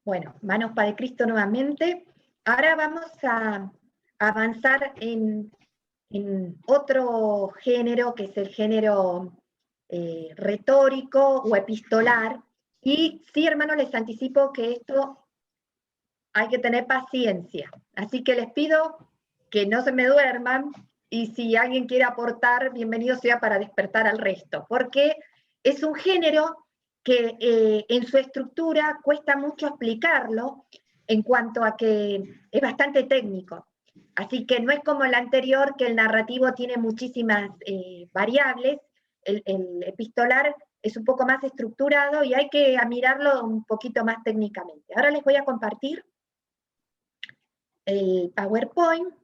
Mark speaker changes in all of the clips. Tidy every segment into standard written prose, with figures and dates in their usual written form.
Speaker 1: Bueno, manos para Cristo nuevamente. Ahora vamos a avanzar en otro género, que es el género retórico o epistolar. Y sí, hermanos, les anticipo que esto hay que tener paciencia. Así que les pido que no se me duerman, y si alguien quiere aportar, bienvenido sea para despertar al resto, porque es un género que en su estructura cuesta mucho explicarlo, en cuanto a que es bastante técnico. Así que no es como el anterior, que el narrativo tiene muchísimas variables. El epistolar es un poco más estructurado y hay que mirarlo un poquito más técnicamente. Ahora les voy a compartir el PowerPoint.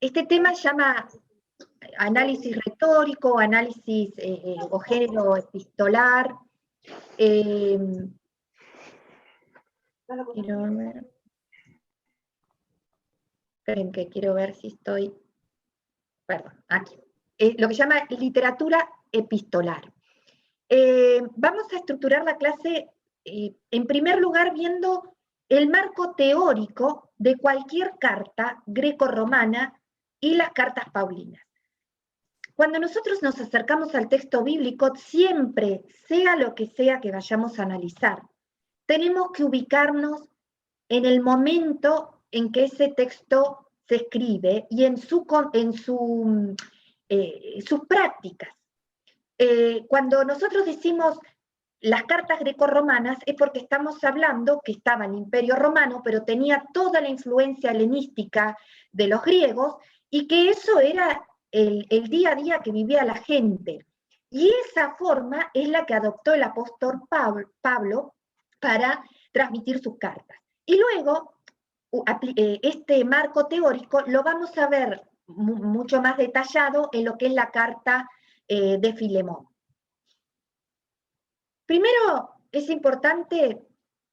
Speaker 1: Este tema se llama análisis retórico, análisis o género epistolar. Esperen que quiero ver si estoy... Perdón, aquí. Lo que se llama literatura epistolar. Vamos a estructurar la clase, en primer lugar, viendo el marco teórico de cualquier carta greco-romana y las cartas paulinas. Cuando nosotros nos acercamos al texto bíblico, siempre, sea lo que sea que vayamos a analizar, tenemos que ubicarnos en el momento en que ese texto se escribe y en sus prácticas. Cuando nosotros decimos las cartas grecorromanas, es porque estamos hablando que estaba el Imperio Romano, pero tenía toda la influencia helenística de los griegos, y que eso era el día a día que vivía la gente. Y esa forma es la que adoptó el apóstol Pablo para transmitir sus cartas. Y luego, este marco teórico lo vamos a ver mucho más detallado en lo que es la carta de Filemón. Primero, es importante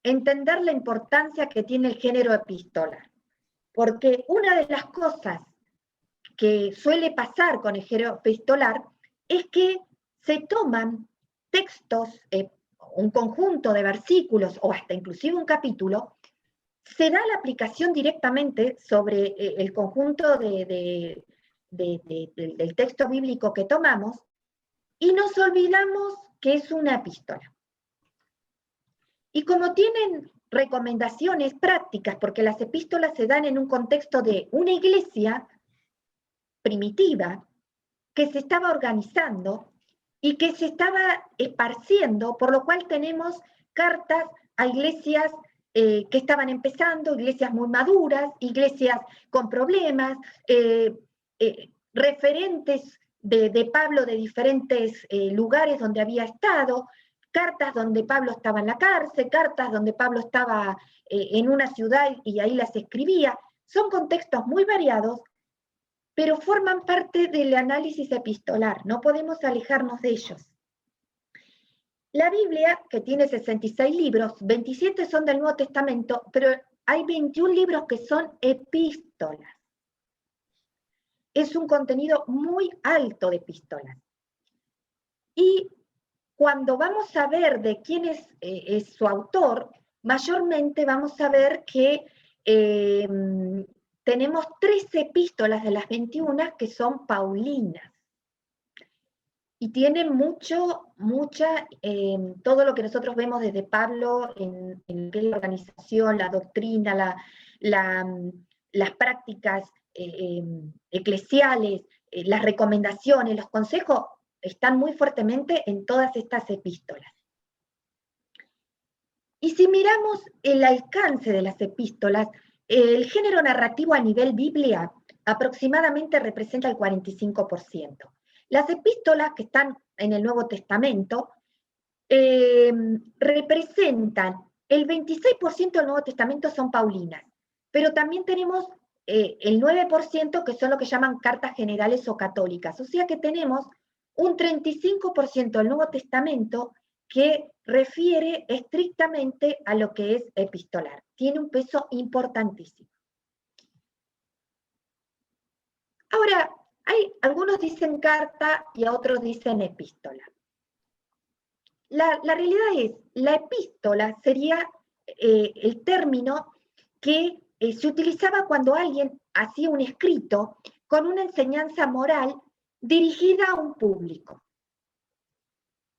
Speaker 1: entender la importancia que tiene el género epistolar, porque una de las cosas que suele pasar con el género epistolar es que se toman textos, un conjunto de versículos o hasta inclusive un capítulo, se da la aplicación directamente sobre el conjunto del texto bíblico que tomamos, y nos olvidamos que es una epístola. Y como tienen recomendaciones prácticas, porque las epístolas se dan en un contexto de una iglesia primitiva que se estaba organizando y que se estaba esparciendo, por lo cual tenemos cartas a iglesias que estaban empezando, iglesias muy maduras, iglesias con problemas, referentes de Pablo de diferentes lugares donde había estado, cartas donde Pablo estaba en la cárcel, cartas donde Pablo estaba en una ciudad y ahí las escribía. Son contextos muy variados, pero forman parte del análisis epistolar, no podemos alejarnos de ellos. La Biblia, que tiene 66 libros, 27 son del Nuevo Testamento, pero hay 21 libros que son epístolas. Es un contenido muy alto de epístolas. Y cuando vamos a ver de quién es su autor, mayormente vamos a ver que tenemos 13 epístolas de las 21 que son paulinas. Y tienen todo lo que nosotros vemos desde Pablo en la organización, la doctrina, las prácticas eclesiales, las recomendaciones, los consejos, están muy fuertemente en todas estas epístolas. Y si miramos el alcance de las epístolas, el género narrativo a nivel Biblia aproximadamente representa el 45%. Las epístolas que están en el Nuevo Testamento representan el 26% del Nuevo Testamento son paulinas, pero también tenemos el 9% que son lo que llaman cartas generales o católicas, o sea que tenemos un 35% del Nuevo Testamento que refiere estrictamente a lo que es epistolar. Tiene un peso importantísimo. Ahora, Algunos dicen carta y a otros dicen epístola. La realidad es, la epístola sería el término que se utilizaba cuando alguien hacía un escrito con una enseñanza moral dirigida a un público.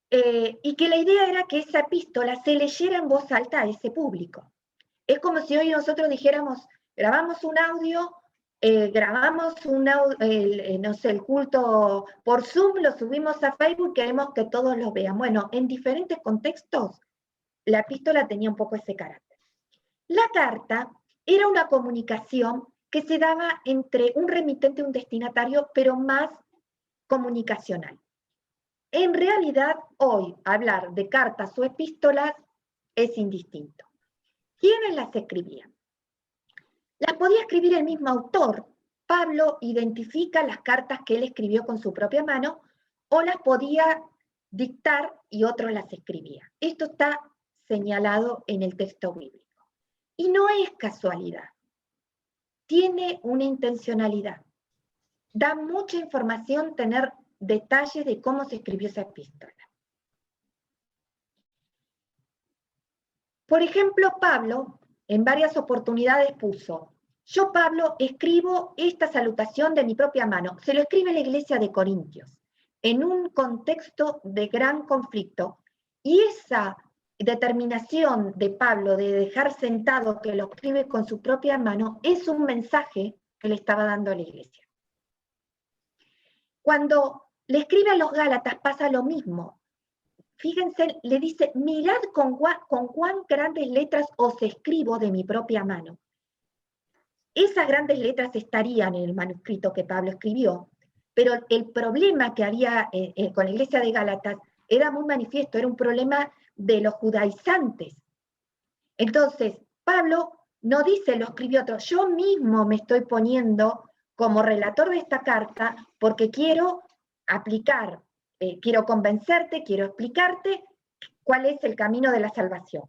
Speaker 1: Y que la idea era que esa epístola se leyera en voz alta a ese público. Es como si hoy nosotros dijéramos, grabamos un audio, no sé, el culto por Zoom, lo subimos a Facebook, queremos que todos lo vean. Bueno, en diferentes contextos, la epístola tenía un poco ese carácter. La carta era una comunicación que se daba entre un remitente y un destinatario, pero más comunicacional. En realidad, hoy hablar de cartas o epístolas es indistinto. ¿Quiénes las escribían? Las podía escribir el mismo autor. Pablo identifica las cartas que él escribió con su propia mano, o las podía dictar y otros las escribían. Esto está señalado en el texto bíblico. Y no es casualidad. Tiene una intencionalidad. Da mucha información tener detalles de cómo se escribió esa epístola. Por ejemplo, Pablo en varias oportunidades puso: yo, Pablo, escribo esta salutación de mi propia mano. Se lo escribe a la iglesia de Corintios, en un contexto de gran conflicto. Y esa determinación de Pablo de dejar sentado que lo escribe con su propia mano es un mensaje que le estaba dando a la iglesia. Cuando le escribe a los Gálatas pasa lo mismo. Fíjense, le dice: mirad con cuán grandes letras os escribo de mi propia mano. Esas grandes letras estarían en el manuscrito que Pablo escribió, pero el problema que había con la iglesia de Gálatas era muy manifiesto, era un problema de los judaizantes. Entonces, Pablo no dice, lo escribió otro, yo mismo me estoy poniendo como relator de esta carta porque quiero aplicar, quiero convencerte, quiero explicarte cuál es el camino de la salvación.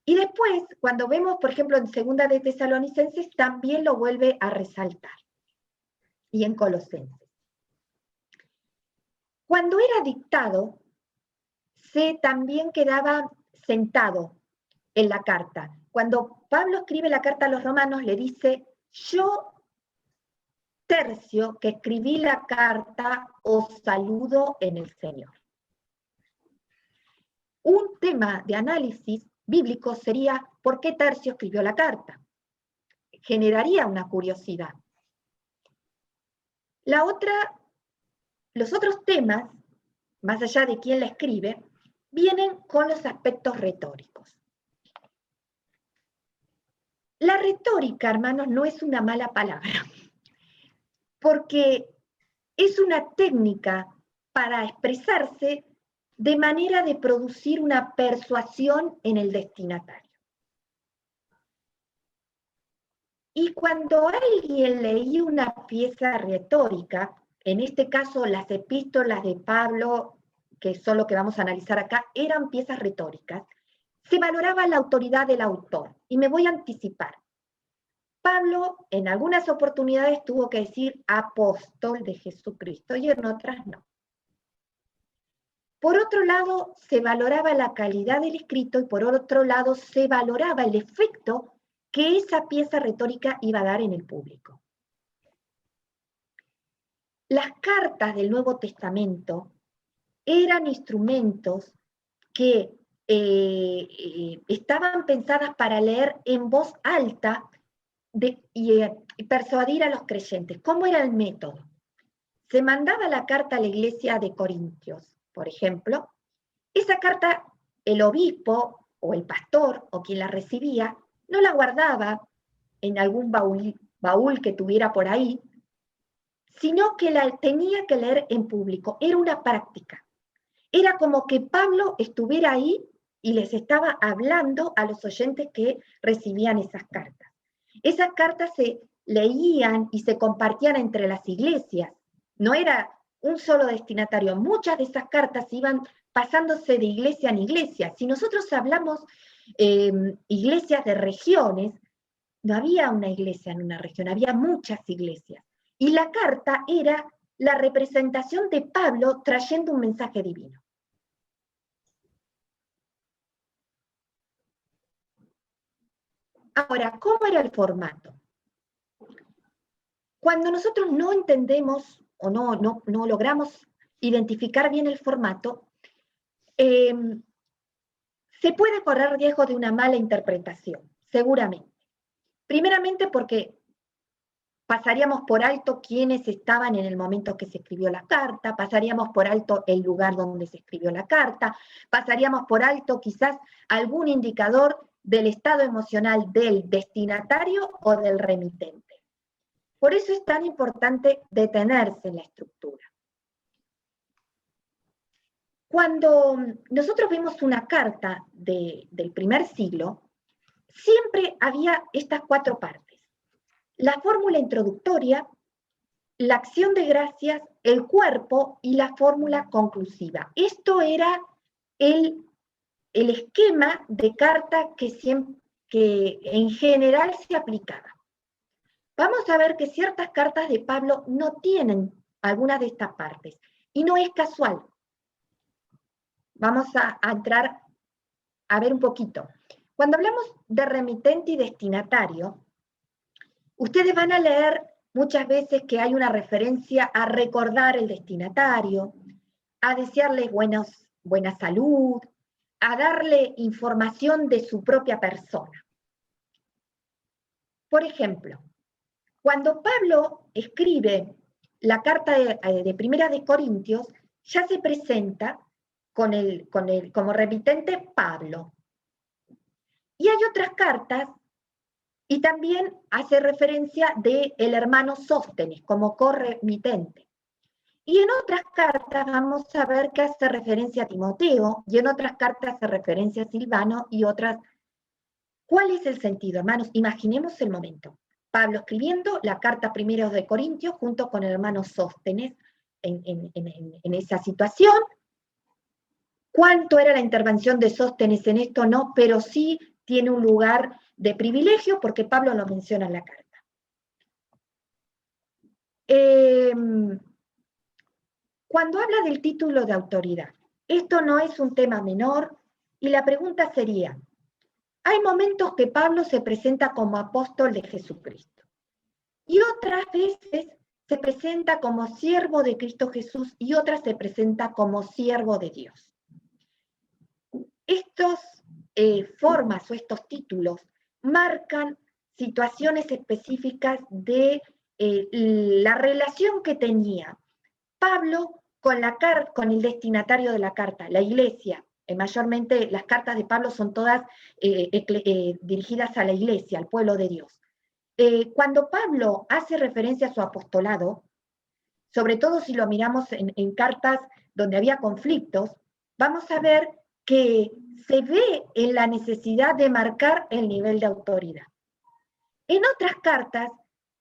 Speaker 1: Y después, cuando vemos, por ejemplo, en Segunda de Tesalonicenses, también lo vuelve a resaltar. Y en Colosenses. Cuando era dictado, se también quedaba sentado en la carta. Cuando Pablo escribe la carta a los romanos, le dice: yo, Tercio, que escribí la carta, os saludo en el Señor. Un tema de análisis bíblico sería: ¿por qué Tercio escribió la carta? Generaría una curiosidad. Los otros temas, más allá de quién la escribe, vienen con los aspectos retóricos. La retórica, hermanos, no es una mala palabra, porque es una técnica para expresarse de manera de producir una persuasión en el destinatario. Y cuando alguien leía una pieza retórica, en este caso las epístolas de Pablo, que son lo que vamos a analizar acá, eran piezas retóricas, se valoraba la autoridad del autor. Y me voy a anticipar. Pablo en algunas oportunidades tuvo que decir apóstol de Jesucristo y en otras no. Por otro lado, se valoraba la calidad del escrito y por otro lado se valoraba el efecto que esa pieza retórica iba a dar en el público. Las cartas del Nuevo Testamento eran instrumentos que estaban pensadas para leer en voz alta y persuadir a los creyentes. ¿Cómo era el método? Se mandaba la carta a la iglesia de Corintios, por ejemplo. Esa carta, el obispo o el pastor o quien la recibía, no la guardaba en algún baúl que tuviera por ahí, sino que la tenía que leer en público. Era una práctica. Era como que Pablo estuviera ahí y les estaba hablando a los oyentes que recibían esas cartas. Esas cartas se leían y se compartían entre las iglesias. No era un solo destinatario. Muchas de esas cartas iban pasándose de iglesia en iglesia. Si nosotros hablamos iglesias de regiones, no había una iglesia en una región, había muchas iglesias. Y la carta era la representación de Pablo trayendo un mensaje divino. Ahora, ¿cómo era el formato? Cuando nosotros no entendemos o no logramos identificar bien el formato, se puede correr riesgo de una mala interpretación, seguramente. Primeramente porque pasaríamos por alto quiénes estaban en el momento que se escribió la carta, pasaríamos por alto el lugar donde se escribió la carta, pasaríamos por alto quizás algún indicador del estado emocional del destinatario o del remitente. Por eso es tan importante detenerse en la estructura. Cuando nosotros vemos una carta del primer siglo, siempre había estas 4 partes. La fórmula introductoria, la acción de gracias, el cuerpo y la fórmula conclusiva. Esto era el esquema de carta que en general se aplicaba. Vamos a ver que ciertas cartas de Pablo no tienen algunas de estas partes, y no es casual. Vamos a entrar a ver un poquito. Cuando hablamos de remitente y destinatario, ustedes van a leer muchas veces que hay una referencia a recordar el destinatario, a desearle buena salud, a darle información de su propia persona. Por ejemplo, cuando Pablo escribe la carta de Primera de Corintios, ya se presenta como remitente Pablo. Y hay otras cartas, y también hace referencia del hermano Sóstenes como corremitente. Y en otras cartas vamos a ver que hace referencia a Timoteo, y en otras cartas hace referencia a Silvano, y otras. ¿Cuál es el sentido, hermanos? Imaginemos el momento. Pablo escribiendo la carta primero de Corintios junto con el hermano Sóstenes en esa situación. ¿Cuánto era la intervención de Sóstenes en esto? No, pero sí tiene un lugar de privilegio porque Pablo lo menciona en la carta. Cuando habla del título de autoridad, esto no es un tema menor y la pregunta sería, hay momentos que Pablo se presenta como apóstol de Jesucristo y otras veces se presenta como siervo de Cristo Jesús y otras se presenta como siervo de Dios. Estas formas o estos títulos marcan situaciones específicas de la relación que tenía Pablo con el destinatario de la carta, la iglesia. Mayormente las cartas de Pablo son todas dirigidas a la iglesia, al pueblo de Dios. Cuando Pablo hace referencia a su apostolado, sobre todo si lo miramos en cartas donde había conflictos, vamos a ver que se ve en la necesidad de marcar el nivel de autoridad. En otras cartas,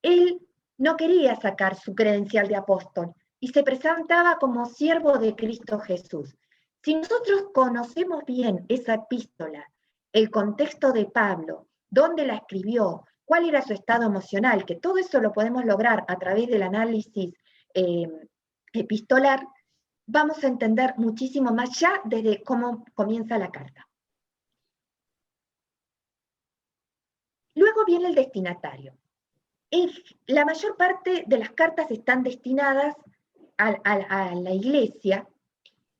Speaker 1: él no quería sacar su credencial de apóstol y se presentaba como siervo de Cristo Jesús. Si nosotros conocemos bien esa epístola, el contexto de Pablo, dónde la escribió, cuál era su estado emocional, que todo eso lo podemos lograr a través del análisis epistolar, vamos a entender muchísimo más ya desde cómo comienza la carta. Luego viene el destinatario. La mayor parte de las cartas están destinadas a la iglesia,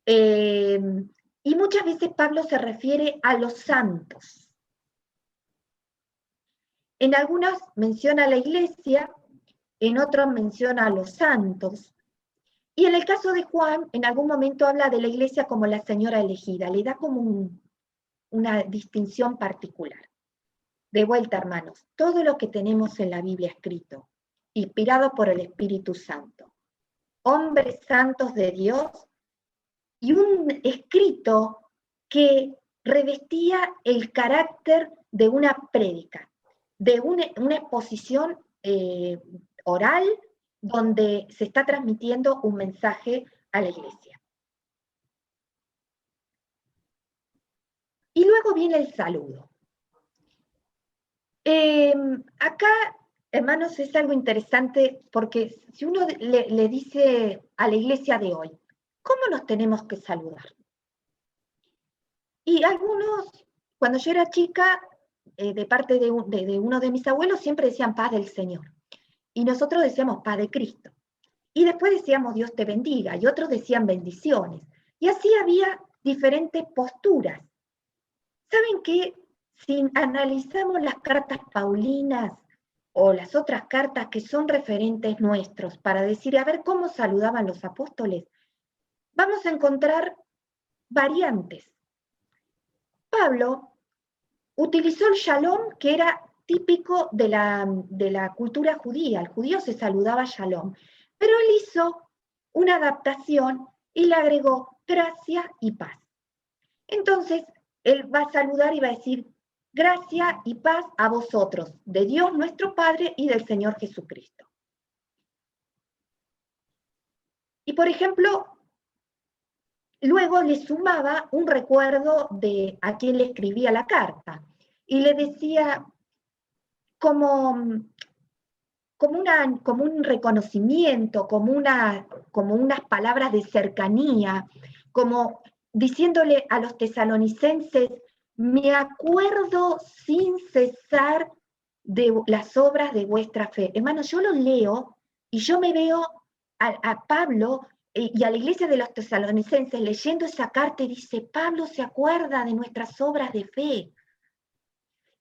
Speaker 1: y muchas veces Pablo se refiere a los santos. En algunas menciona a la iglesia, en otros menciona a los santos, y en el caso de Juan, en algún momento habla de la iglesia como la señora elegida, le da como una distinción particular. De vuelta, hermanos, todo lo que tenemos en la Biblia escrito, inspirado por el Espíritu Santo, hombres santos de Dios, y un escrito que revestía el carácter de una prédica, de una exposición oral donde se está transmitiendo un mensaje a la iglesia. Y luego viene el saludo. Acá Hermanos, es algo interesante porque si uno le dice a la iglesia de hoy, ¿cómo nos tenemos que saludar? Y algunos, cuando yo era chica, de parte de uno de mis abuelos, siempre decían paz del Señor. Y nosotros decíamos paz de Cristo. Y después decíamos Dios te bendiga, y otros decían bendiciones. Y así había diferentes posturas. ¿Saben qué? Si analizamos las cartas paulinas o las otras cartas que son referentes nuestros para decir, a ver cómo saludaban los apóstoles, vamos a encontrar variantes. Pablo utilizó el shalom, que era típico de la cultura judía. El judío se saludaba shalom, pero él hizo una adaptación y le agregó gracia y paz. Entonces, él va a saludar y va a decir, gracia y paz a vosotros, de Dios nuestro Padre y del Señor Jesucristo. Y por ejemplo, luego le sumaba un recuerdo de a quien le escribía la carta y le decía como un reconocimiento, como unas palabras de cercanía, como diciéndole a los tesalonicenses, me acuerdo sin cesar de las obras de vuestra fe. Hermanos, yo lo leo y yo me veo a Pablo y a la iglesia de los tesalonicenses leyendo esa carta y dice, Pablo se acuerda de nuestras obras de fe,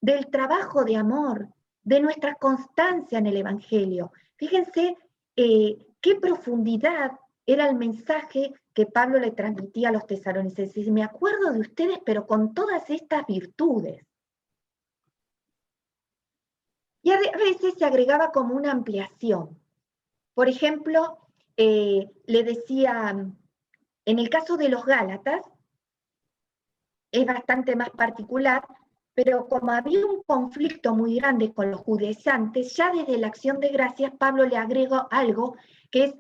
Speaker 1: del trabajo de amor, de nuestra constancia en el Evangelio. Fíjense qué profundidad era el mensaje que Pablo le transmitía a los tesalonicenses. Me acuerdo de ustedes, pero con todas estas virtudes. Y a veces se agregaba como una ampliación. Por ejemplo, le decía, en el caso de los Gálatas, es bastante más particular, pero como había un conflicto muy grande con los judaizantes, ya desde la acción de gracias, Pablo le agregó algo que es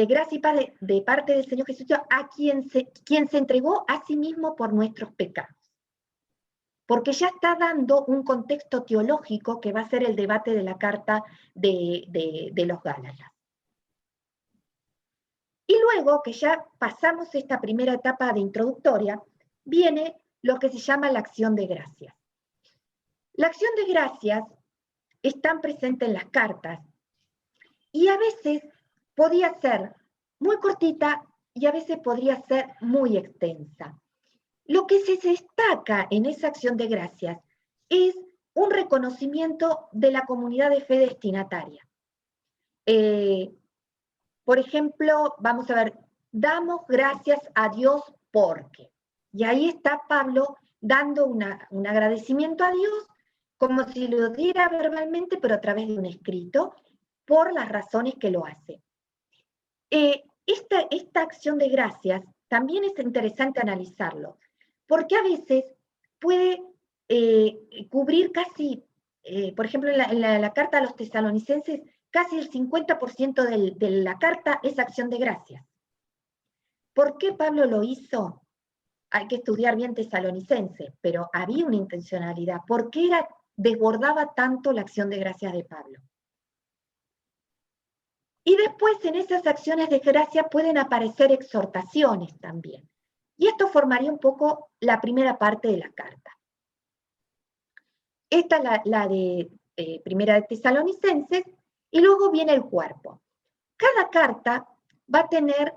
Speaker 1: gracia y paz de parte del Señor Jesús, a quien se entregó a sí mismo por nuestros pecados. Porque ya está dando un contexto teológico que va a ser el debate de la carta de los Gálatas. Y luego que ya pasamos esta primera etapa de introductoria, viene lo que se llama la acción de gracias. La acción de gracias está presente en las cartas y a veces podía ser muy cortita y a veces podría ser muy extensa. Lo que se destaca en esa acción de gracias es un reconocimiento de la comunidad de fe destinataria. Por ejemplo, vamos a ver, damos gracias a Dios porque. Y ahí está Pablo dando un agradecimiento a Dios, como si lo diera verbalmente, pero a través de un escrito, por las razones que lo hace. Esta acción de gracias también es interesante analizarlo, porque a veces puede cubrir casi, por ejemplo, en la carta a los tesalonicenses, casi el 50% de la carta es acción de gracias. ¿Por qué Pablo lo hizo? Hay que estudiar bien tesalonicense, pero había una intencionalidad. ¿Por qué desbordaba tanto la acción de gracias de Pablo? Y después en esas acciones de gracia pueden aparecer exhortaciones también. Y esto formaría un poco la primera parte de la carta. Esta es la de primera de Tesalonicenses, y luego viene el cuerpo. Cada carta va a tener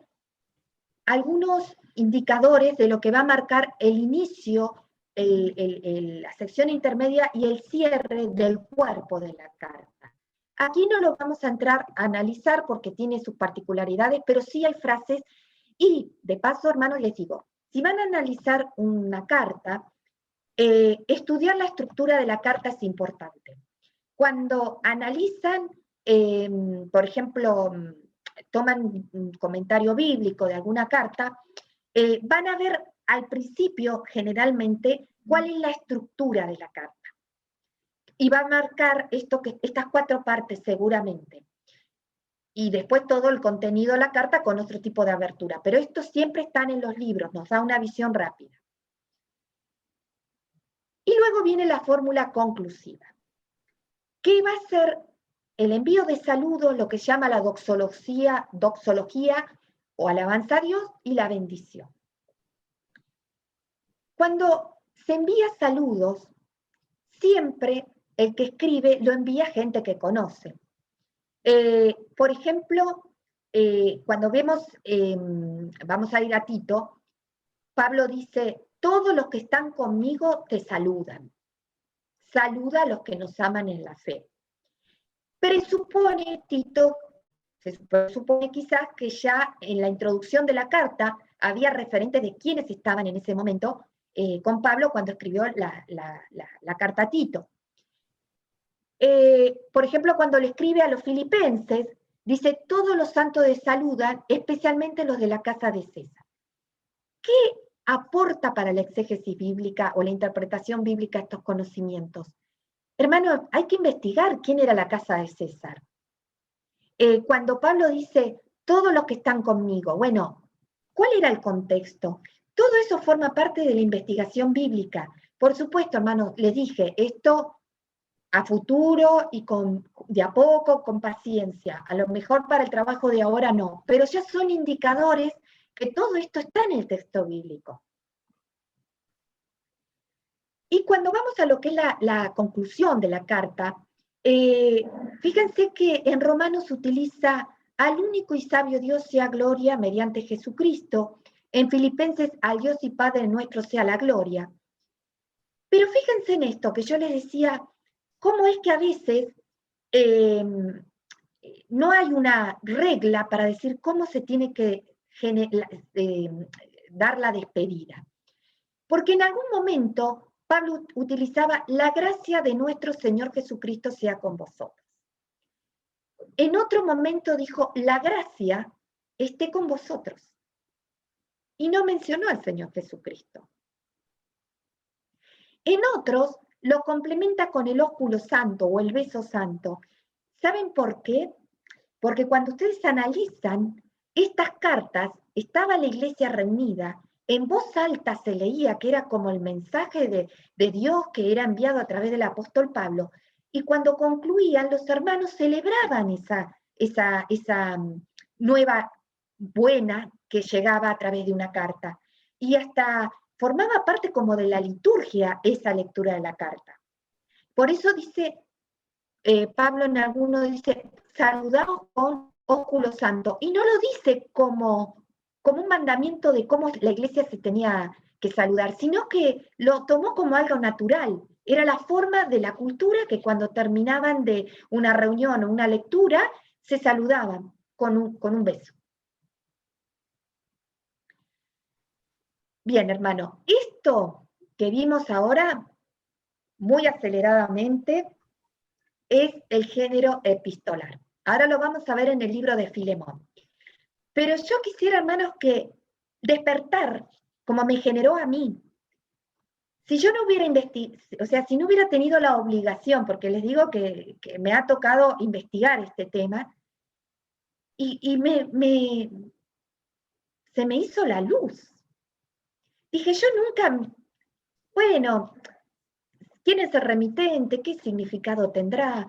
Speaker 1: algunos indicadores de lo que va a marcar el inicio, la sección intermedia y el cierre del cuerpo de la carta. Aquí no lo vamos a entrar a analizar porque tiene sus particularidades, pero sí hay frases y, de paso, hermanos, les digo, si van a analizar una carta, estudiar la estructura de la carta es importante. Cuando analizan, por ejemplo, toman un comentario bíblico de alguna carta, van a ver al principio generalmente cuál es la estructura de la carta. Y va a marcar estas 4 partes seguramente. Y después todo el contenido de la carta con otro tipo de abertura. Pero estos siempre están en los libros, nos da una visión rápida. Y luego viene la fórmula conclusiva. que va a ser el envío de saludos, lo que se llama la doxología o alabanza a Dios y la bendición. Cuando se envía saludos, siempre el que escribe lo envía gente que conoce. Por ejemplo, cuando vemos, vamos a ir a Tito, Pablo dice, todos los que están conmigo te saludan. Saluda a los que nos aman en la fe. Presupone, Tito, se supone quizás que ya en la introducción de la carta había referentes de quiénes estaban en ese momento con Pablo cuando escribió la carta a Tito. Por ejemplo, cuando le escribe a los filipenses, dice, todos los santos te saludan, especialmente los de la casa de César. ¿Qué aporta para la exégesis bíblica o la interpretación bíblica estos conocimientos? Hermano, hay que investigar quién era la casa de César. Cuando Pablo dice, todos los que están conmigo, bueno, ¿cuál era el contexto? Todo eso forma parte de la investigación bíblica. Por supuesto, hermano, les dije, esto a futuro y de a poco, con paciencia. A lo mejor para el trabajo de ahora no, pero ya son indicadores que todo esto está en el texto bíblico. Y cuando vamos a lo que es la conclusión de la carta, fíjense que en Romanos utiliza al único y sabio Dios sea gloria mediante Jesucristo, en Filipenses al Dios y Padre nuestro sea la gloria. Pero fíjense en esto que yo les decía, cómo es que a veces no hay una regla para decir cómo se tiene que dar la despedida. Porque en algún momento Pablo utilizaba la gracia de nuestro Señor Jesucristo sea con vosotros. En otro momento dijo, la gracia esté con vosotros. Y no mencionó al Señor Jesucristo. En otros lo complementa con el ósculo santo o el beso santo. ¿Saben por qué? Porque cuando ustedes analizan estas cartas, estaba la iglesia reunida, en voz alta se leía que era como el mensaje de Dios que era enviado a través del apóstol Pablo, y cuando concluían, los hermanos celebraban esa nueva buena que llegaba a través de una carta, y hasta formaba parte como de la liturgia esa lectura de la carta. Por eso dice, Pablo en alguno dice, saludaos con ósculo santo, y no lo dice como un mandamiento de cómo la iglesia se tenía que saludar, sino que lo tomó como algo natural. Era la forma de la cultura que cuando terminaban de una reunión o una lectura, se saludaban con un beso. Bien, hermano, esto que vimos ahora, muy aceleradamente, es el género epistolar. Ahora lo vamos a ver en el libro de Filemón. Pero yo quisiera, hermanos, que despertar, como me generó a mí, si yo no hubiera si no hubiera tenido la obligación, porque les digo que me ha tocado investigar este tema, y se me hizo la luz. Dije, yo nunca, bueno, ¿quién es el remitente? ¿Qué significado tendrá?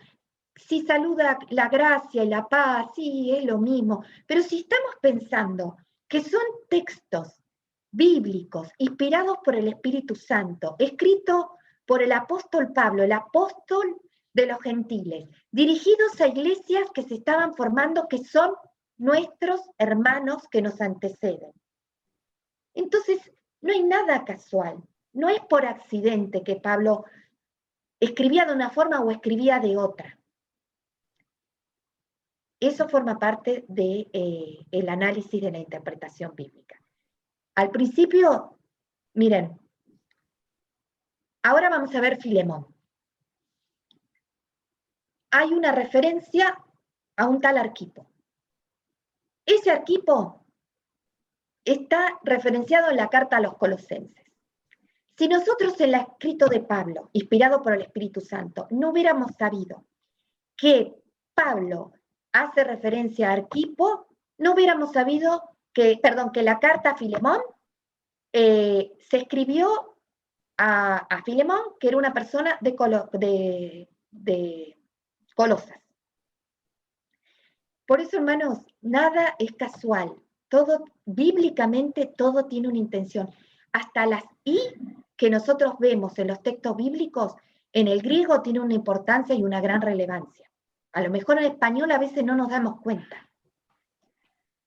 Speaker 1: Si saluda la gracia y la paz, sí, es lo mismo. Pero si estamos pensando que son textos bíblicos, inspirados por el Espíritu Santo, escritos por el apóstol Pablo, el apóstol de los gentiles, dirigidos a iglesias que se estaban formando, que son nuestros hermanos que nos anteceden. Entonces, no hay nada casual, no es por accidente que Pablo escribía de una forma o escribía de otra. Eso forma parte del análisis de la interpretación bíblica. Al principio, miren, ahora vamos a ver Filemón. Hay una referencia a un tal Arquipo. Ese Arquipo está referenciado en la carta a los Colosenses. Si nosotros en el escrito de Pablo, inspirado por el Espíritu Santo, no hubiéramos sabido que Pablo hace referencia a Arquipo, no hubiéramos sabido que la carta a Filemón se escribió a Filemón, que era una persona de golosas. Por eso, hermanos, nada es casual. Todo, bíblicamente, todo tiene una intención. Hasta las "y" que nosotros vemos en los textos bíblicos, en el griego tiene una importancia y una gran relevancia. A lo mejor en español a veces no nos damos cuenta.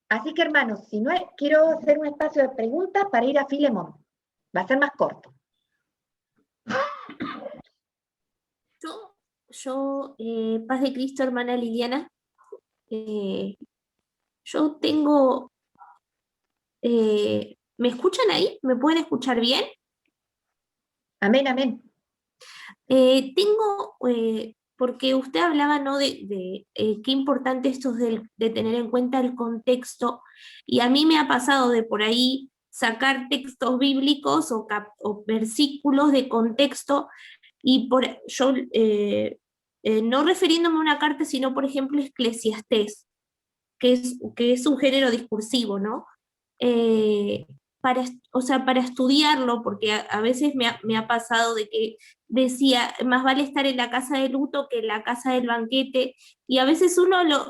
Speaker 1: Así que, hermanos, si no hay, quiero hacer un espacio de preguntas para ir a Filemón. Va a ser más corto.
Speaker 2: Paz de Cristo, hermana Liliana. Yo tengo... ¿me escuchan ahí? ¿Me pueden escuchar bien?
Speaker 1: Amén, amén.
Speaker 2: Porque usted hablaba, ¿no?, de qué importante esto es de tener en cuenta el contexto, y a mí me ha pasado de por ahí sacar textos bíblicos o versículos de contexto, y no refiriéndome a una carta, sino por ejemplo Eclesiastés, que es un género discursivo, ¿no? O sea, para estudiarlo, porque a veces me ha pasado de que decía, más vale estar en la casa de luto que en la casa del banquete, y a veces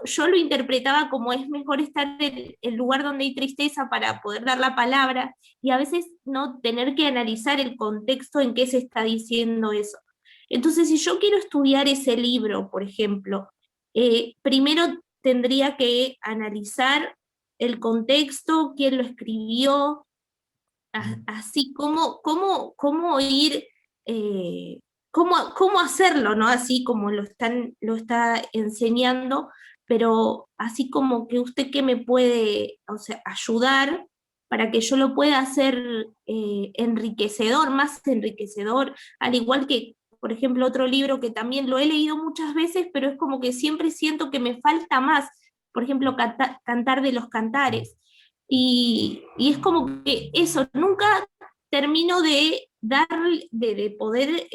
Speaker 2: yo lo interpretaba como es mejor estar en el lugar donde hay tristeza para poder dar la palabra, y a veces no tener que analizar el contexto en que se está diciendo eso. Entonces, si yo quiero estudiar ese libro, por ejemplo, primero tendría que analizar el contexto, quién lo escribió, así cómo ir, cómo hacerlo, ¿no? Así como lo está enseñando, pero así como que usted que me puede, o sea, ayudar para que yo lo pueda hacer enriquecedor, más enriquecedor, al igual que, por ejemplo, otro libro que también lo he leído muchas veces, pero es como que siempre siento que me falta más, por ejemplo, Cantar de los Cantares. Y es como que eso, nunca termino de dar, de poder,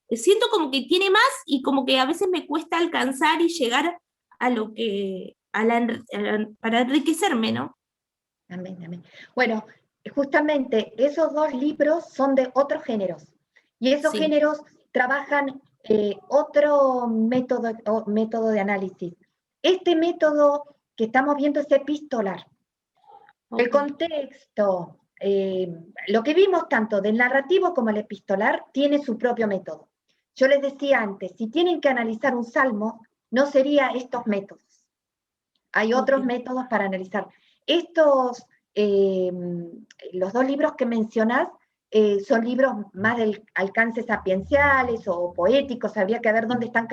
Speaker 2: siento como que tiene más y como que a veces me cuesta alcanzar y llegar a lo que, para enriquecerme, ¿no?
Speaker 1: Amén, amén. Bueno, justamente esos dos libros son de otros géneros, y esos
Speaker 2: Sí.
Speaker 1: géneros trabajan otro método de análisis. Este método que estamos viendo es epistolar. El contexto, lo que vimos tanto del narrativo como el epistolar, tiene su propio método. Yo les decía antes, si tienen que analizar un salmo, no sería estos métodos. Hay otros métodos para analizar. Estos, los dos libros que mencionás, son libros más del alcance sapienciales o poéticos, habría que ver dónde están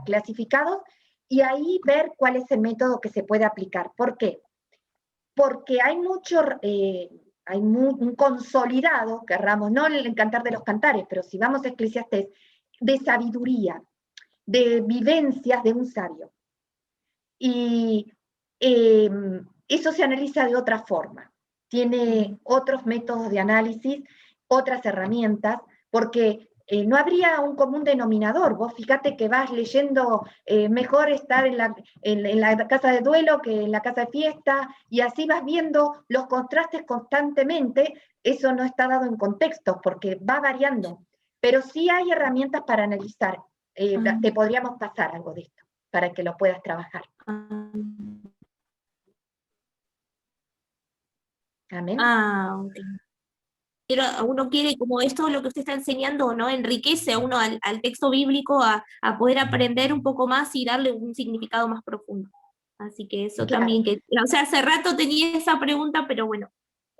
Speaker 1: clasificados, y ahí ver cuál es el método que se puede aplicar. ¿Por qué? Porque hay un consolidado, querramos, no el Cantar de los Cantares, pero si vamos a Eclesiastés, de sabiduría, de vivencias de un sabio. Y eso se analiza de otra forma. Tiene otros métodos de análisis, otras herramientas, porque no habría un común denominador. Vos fíjate que vas leyendo, mejor estar en la casa de duelo que en la casa de fiesta, y así vas viendo los contrastes constantemente. Eso no está dado en contextos, porque va variando. Pero sí hay herramientas para analizar. Te podríamos pasar algo de esto, para que lo puedas trabajar. Amén.
Speaker 2: Ok. Pero uno quiere, como esto lo que usted está enseñando, ¿no? Enriquece a uno al texto bíblico a poder aprender un poco más y darle un significado más profundo. Así que eso
Speaker 1: Claro.
Speaker 2: también, o sea, hace rato tenía esa pregunta, pero bueno.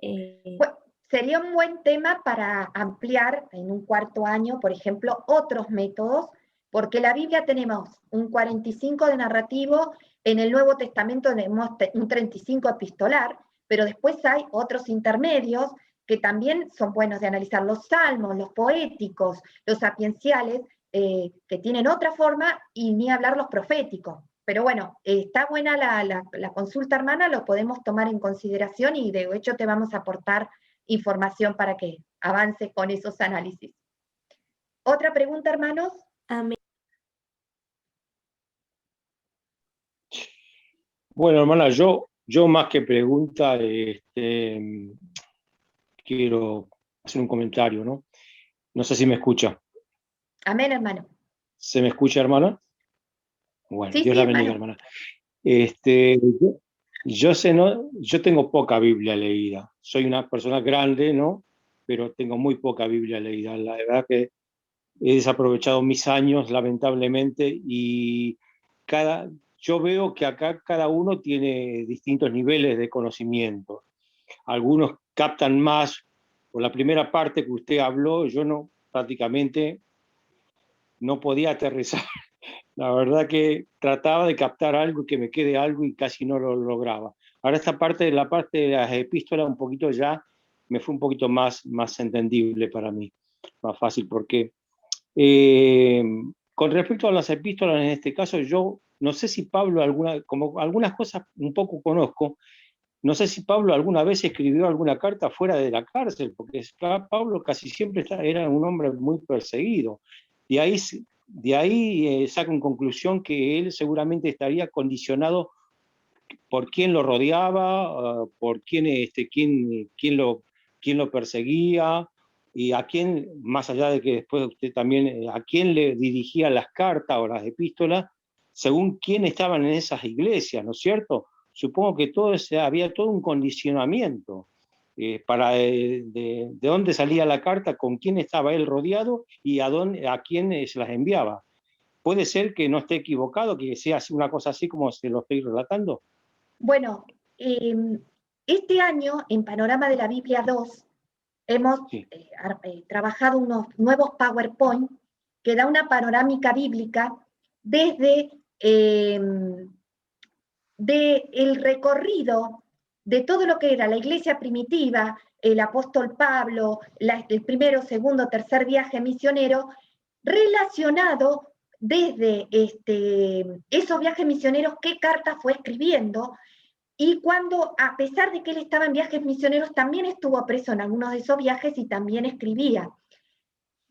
Speaker 1: Bueno, sería un buen tema para ampliar en un cuarto año, por ejemplo, otros métodos, porque en la Biblia tenemos un 45 de narrativo, en el Nuevo Testamento tenemos un 35 epistolar, pero después hay otros intermedios que también son buenos de analizar: los salmos, los poéticos, los sapienciales, que tienen otra forma, y ni hablar los proféticos. Pero bueno, está buena la consulta, hermana, lo podemos tomar en consideración, y de hecho te vamos a aportar información para que avances con esos análisis. ¿Otra pregunta, hermanos?
Speaker 2: Amén.
Speaker 3: Bueno, hermana, yo más que pregunta, quiero hacer un comentario, ¿no? No sé si me escucha.
Speaker 1: Amén, hermano.
Speaker 3: ¿Se me escucha, hermana? Bueno,
Speaker 1: Sí,
Speaker 3: Dios
Speaker 1: sí,
Speaker 3: la bendiga,
Speaker 1: hermano.
Speaker 3: hermana. Este, yo sé, ¿no? Yo tengo poca Biblia leída. Soy una persona grande, ¿no? Pero tengo muy poca Biblia leída. La verdad que he desaprovechado mis años, lamentablemente, y cada, yo veo que acá cada uno tiene distintos niveles de conocimiento. Algunos captan más. Por la primera parte que usted habló, yo no, prácticamente no podía aterrizar. La verdad que trataba de captar algo y que me quede algo y casi no lo lograba. Ahora esta parte de la parte de las epístolas un poquito ya me fue un poquito más entendible para mí, más fácil, porque eh, con respecto a las epístolas en este caso, yo no sé si Pablo, como algunas cosas un poco conozco, no sé si Pablo alguna vez escribió alguna carta fuera de la cárcel, porque Pablo casi siempre era un hombre muy perseguido. De ahí, de ahí saco en conclusión que él seguramente estaría condicionado por quién lo rodeaba, por quién lo perseguía, y a quién, más allá de que después usted también, a quién le dirigía las cartas o las epístolas, según quién estaban en esas iglesias, ¿no es cierto? Supongo que había todo un condicionamiento para de dónde salía la carta, con quién estaba él rodeado y a quién se las enviaba. Puede ser que no esté equivocado, que sea una cosa así como se lo estoy relatando.
Speaker 1: Bueno, este año en Panorama de la Biblia 2 hemos
Speaker 3: Sí.
Speaker 1: trabajado unos nuevos PowerPoint que da una panorámica bíblica desde el recorrido de todo lo que era la iglesia primitiva, el apóstol Pablo, el primero, segundo, tercer viaje misionero, relacionado desde esos viajes misioneros, qué carta fue escribiendo, y cuando, a pesar de que él estaba en viajes misioneros, también estuvo preso en algunos de esos viajes y también escribía.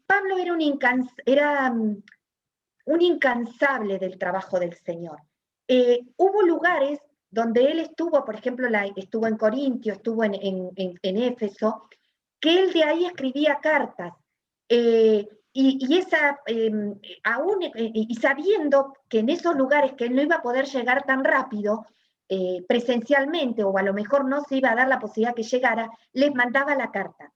Speaker 1: Pablo era un incansable del trabajo del Señor. Hubo lugares donde él estuvo, por ejemplo, estuvo en Corintio, estuvo en Éfeso, que él de ahí escribía cartas. Y sabiendo que en esos lugares que él no iba a poder llegar tan rápido, presencialmente, o a lo mejor no se iba a dar la posibilidad que llegara, les mandaba la carta.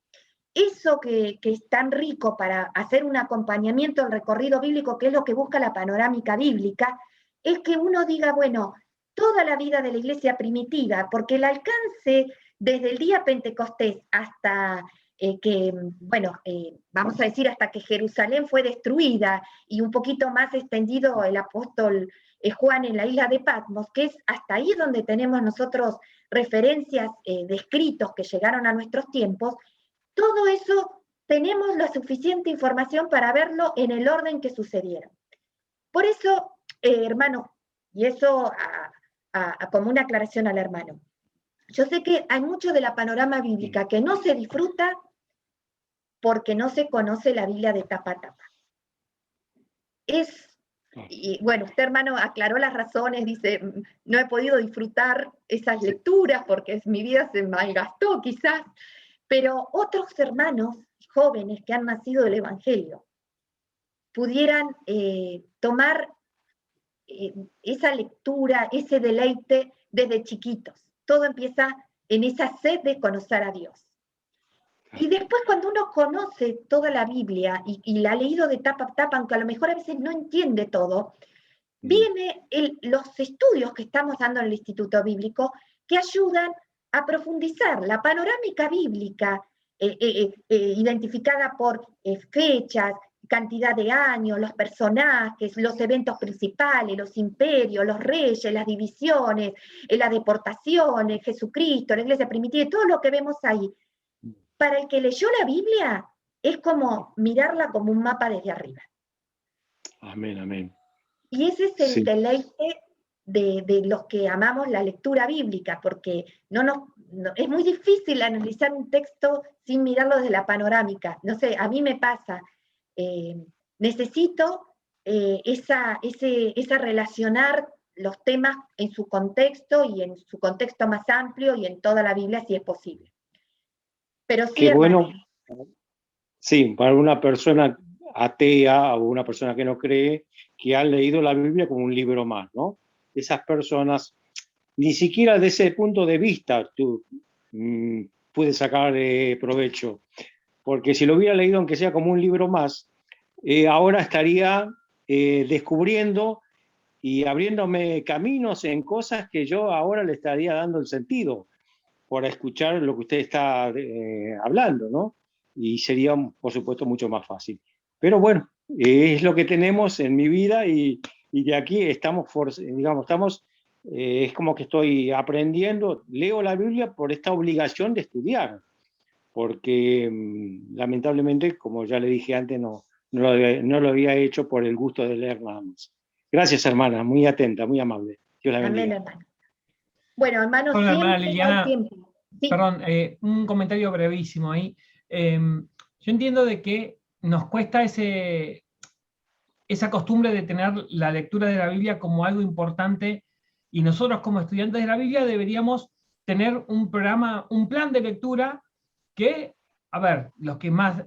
Speaker 1: Eso que es tan rico para hacer un acompañamiento al recorrido bíblico, que es lo que busca la panorámica bíblica, es que uno diga, bueno, toda la vida de la iglesia primitiva, porque el alcance desde el día Pentecostés hasta vamos a decir, hasta que Jerusalén fue destruida y un poquito más extendido el apóstol Juan en la isla de Patmos, que es hasta ahí donde tenemos nosotros referencias de escritos que llegaron a nuestros tiempos. Todo eso tenemos la suficiente información para verlo en el orden que sucedieron. Por eso, hermano, y eso como una aclaración al hermano, yo sé que hay mucho de la panorama bíblica que no se disfruta porque no se conoce la Biblia de tapa a tapa. Y bueno, usted, hermano, aclaró las razones, dice, no he podido disfrutar esas lecturas porque mi vida se malgastó quizás, pero otros hermanos jóvenes que han nacido del Evangelio pudieran tomar esa lectura, ese deleite desde chiquitos. Todo empieza en esa sed de conocer a Dios. Y después cuando uno conoce toda la Biblia y la ha leído de tapa a tapa, aunque a lo mejor a veces no entiende todo, vienen los estudios que estamos dando en el Instituto Bíblico que ayudan a profundizar la panorámica bíblica identificada por fechas, cantidad de años, los personajes, los eventos principales, los imperios, los reyes, las divisiones, las deportaciones, Jesucristo, la iglesia primitiva, todo lo que vemos ahí. Para el que leyó la Biblia, es como mirarla como un mapa desde arriba.
Speaker 3: Amén, amén.
Speaker 1: Y ese es el deleite de los que amamos la lectura bíblica, porque es muy difícil analizar un texto sin mirarlo desde la panorámica. No sé, a mí me pasa, necesito esa relacionar los temas en su contexto y en su contexto más amplio y en toda la Biblia si es posible. Pero sí,
Speaker 3: qué
Speaker 1: hermano.
Speaker 3: bueno, sí, para una persona atea o una persona que no cree, que han leído la Biblia como un libro más, ¿no? Esas personas, ni siquiera de ese punto de vista tú puedes sacar provecho, porque si lo hubiera leído aunque sea como un libro más, ahora estaría descubriendo y abriéndome caminos en cosas que yo ahora le estaría dando el sentido por escuchar lo que usted está hablando, ¿no? Y sería, por supuesto, mucho más fácil. Pero bueno, es lo que tenemos en mi vida y de aquí estamos, digamos, es como que estoy aprendiendo, leo la Biblia por esta obligación de estudiar, porque lamentablemente, como ya le dije antes, no lo había hecho por el gusto de leer nada más. Gracias, hermana, muy atenta, muy amable. Dios la bendiga.
Speaker 1: Amén, hermano. Bueno, hermano,
Speaker 4: Hola, hermana
Speaker 1: siempre
Speaker 4: Liliana.
Speaker 1: hay tiempo. Sí.
Speaker 4: Perdón, un comentario brevísimo ahí. Yo entiendo de que nos cuesta esa costumbre de tener la lectura de la Biblia como algo importante, y nosotros como estudiantes de la Biblia deberíamos tener un programa, un plan de lectura que, a ver, los que más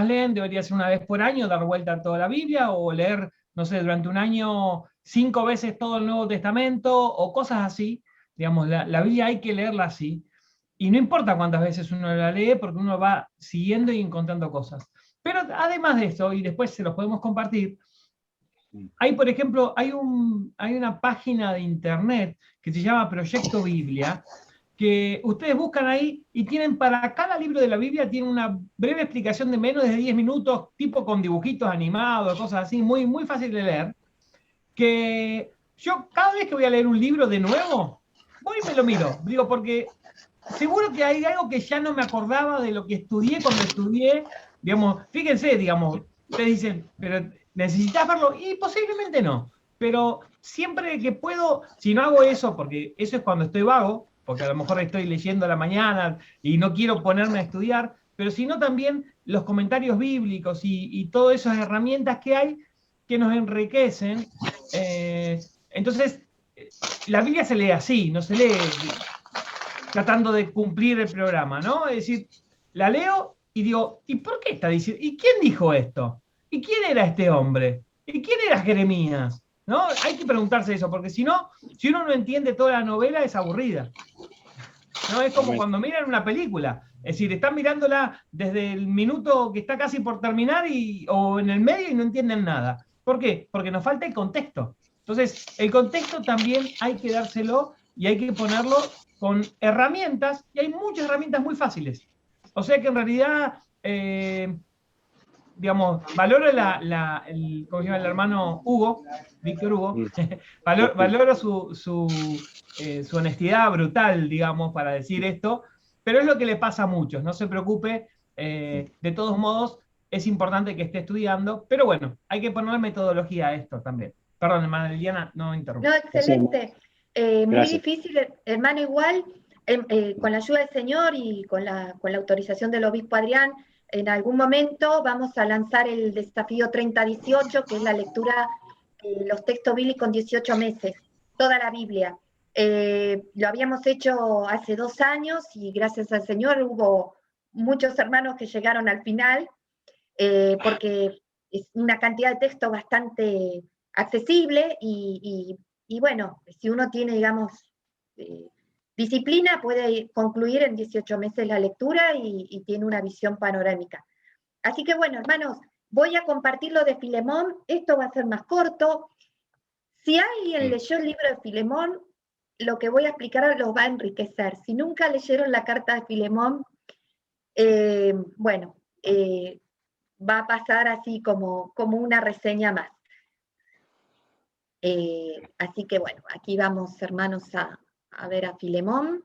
Speaker 4: leen debería ser una vez por año, dar vuelta a toda la Biblia, o leer, no sé, durante un año 5 veces todo el Nuevo Testamento, o cosas así. Digamos, la Biblia hay que leerla así, y no importa cuántas veces uno la lee, porque uno va siguiendo y encontrando cosas. Pero además de eso, y después se los podemos compartir, hay, por ejemplo, hay una página de internet que se llama Proyecto Biblia, que ustedes buscan ahí y tienen para cada libro de la Biblia, tiene una breve explicación de menos de 10 minutos, tipo con dibujitos animados, cosas así, muy, muy fácil de leer, que yo cada vez que voy a leer un libro de nuevo, voy y me lo miro, digo, porque seguro que hay algo que ya no me acordaba de lo que estudié cuando estudié, digamos, fíjense, digamos, ustedes dicen, pero ¿necesitas verlo? Y posiblemente no, pero siempre que puedo, si no hago eso, porque eso es cuando estoy vago, porque a lo mejor estoy leyendo a la mañana y no quiero ponerme a estudiar, pero si no también los comentarios bíblicos y todas esas herramientas que hay que nos enriquecen. Entonces, la Biblia se lee así, no se lee tratando de cumplir el programa, ¿no? Es decir, la leo y digo, ¿y por qué está diciendo? ¿Y quién dijo esto? ¿Y quién era este hombre? ¿Y quién era Jeremías? ¿No? Hay que preguntarse eso, porque si no, si uno no entiende toda la novela, es aburrida. ¿No? Es como cuando miran una película. Es decir, están mirándola desde el minuto que está casi por terminar o en el medio y no entienden nada. ¿Por qué? Porque nos falta el contexto. Entonces, el contexto también hay que dárselo y hay que ponerlo con herramientas, y hay muchas herramientas muy fáciles. O sea que en realidad, digamos, valoro ¿cómo se llama el hermano Hugo? Víctor Hugo. Valoro su honestidad brutal, digamos, para decir esto, pero es lo que le pasa a muchos. No se preocupe, de todos modos, es importante que esté estudiando, pero bueno, hay que poner metodología a esto también. Perdón, hermana Liliana, no interrumpo.
Speaker 1: No, excelente. Muy difícil, hermano, igual, con la ayuda del Señor y con la autorización del obispo Adrián, en algún momento vamos a lanzar el desafío 30-18, que es la lectura de los textos bíblicos en 18 meses, toda la Biblia. Lo habíamos hecho hace 2 años y gracias al Señor hubo muchos hermanos que llegaron al final, porque es una cantidad de texto bastante accesible y bueno, si uno tiene, digamos, disciplina, puede concluir en 18 meses la lectura y tiene una visión panorámica. Así que bueno, hermanos, voy a compartir lo de Filemón, esto va a ser más corto. Si alguien leyó el libro de Filemón, lo que voy a explicar los va a enriquecer. Si nunca leyeron la carta de Filemón, bueno, va a pasar así como una reseña más. Así que bueno, aquí vamos, hermanos, a ver a Filemón.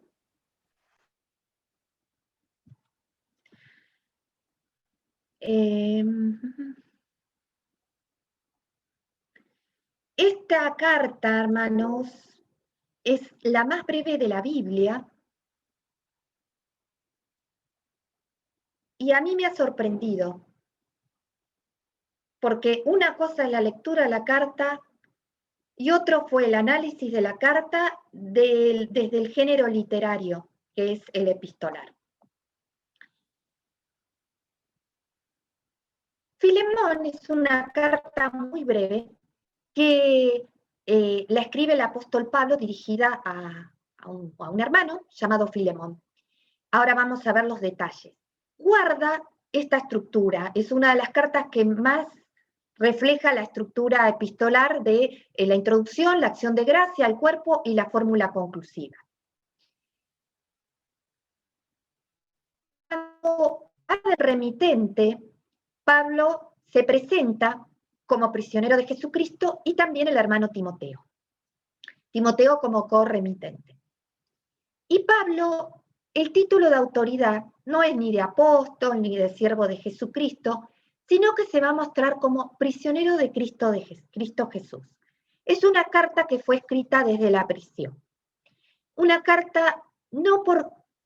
Speaker 1: Esta carta, hermanos, es la más breve de la Biblia y a mí me ha sorprendido, porque una cosa es la lectura de la carta y otro fue el análisis de la carta desde el género literario, que es el epistolar. Filemón es una carta muy breve que la escribe el apóstol Pablo dirigida a un hermano llamado Filemón. Ahora vamos a ver los detalles. Guarda esta estructura, es una de las cartas que más refleja la estructura epistolar de la introducción, la acción de gracia, el cuerpo y la fórmula conclusiva. Cuando habla del remitente, Pablo se presenta como prisionero de Jesucristo y también el hermano Timoteo. Timoteo como corremitente. Y Pablo, el título de autoridad no es ni de apóstol ni de siervo de Jesucristo, sino que se va a mostrar como prisionero de Cristo Jesús. Es una carta que fue escrita desde la prisión. Una carta,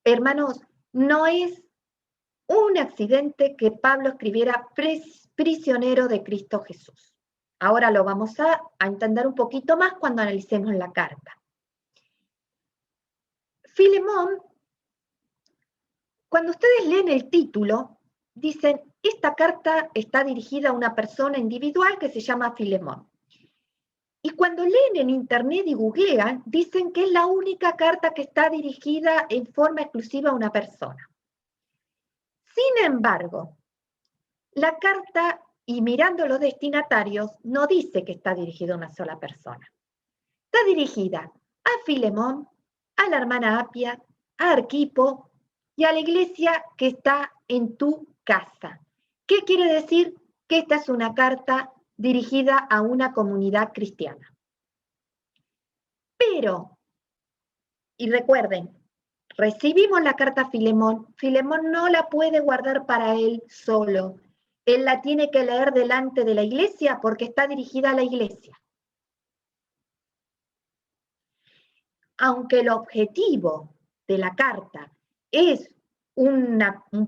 Speaker 1: hermanos, no es un accidente que Pablo escribiera prisionero de Cristo Jesús. Ahora lo vamos a entender un poquito más cuando analicemos la carta. Filemón, cuando ustedes leen el título, dicen, esta carta está dirigida a una persona individual que se llama Filemón. Y cuando leen en internet y googlean, dicen que es la única carta que está dirigida en forma exclusiva a una persona. Sin embargo, la carta, y mirando los destinatarios, no dice que está dirigida a una sola persona. Está dirigida a Filemón, a la hermana Apia, a Arquipo y a la iglesia que está en tu casa. ¿Qué quiere decir? Que esta es una carta dirigida a una comunidad cristiana. Pero, y recuerden, recibimos la carta a Filemón, Filemón no la puede guardar para él solo. Él la tiene que leer delante de la iglesia porque está dirigida a la iglesia. Aunque el objetivo de la carta es un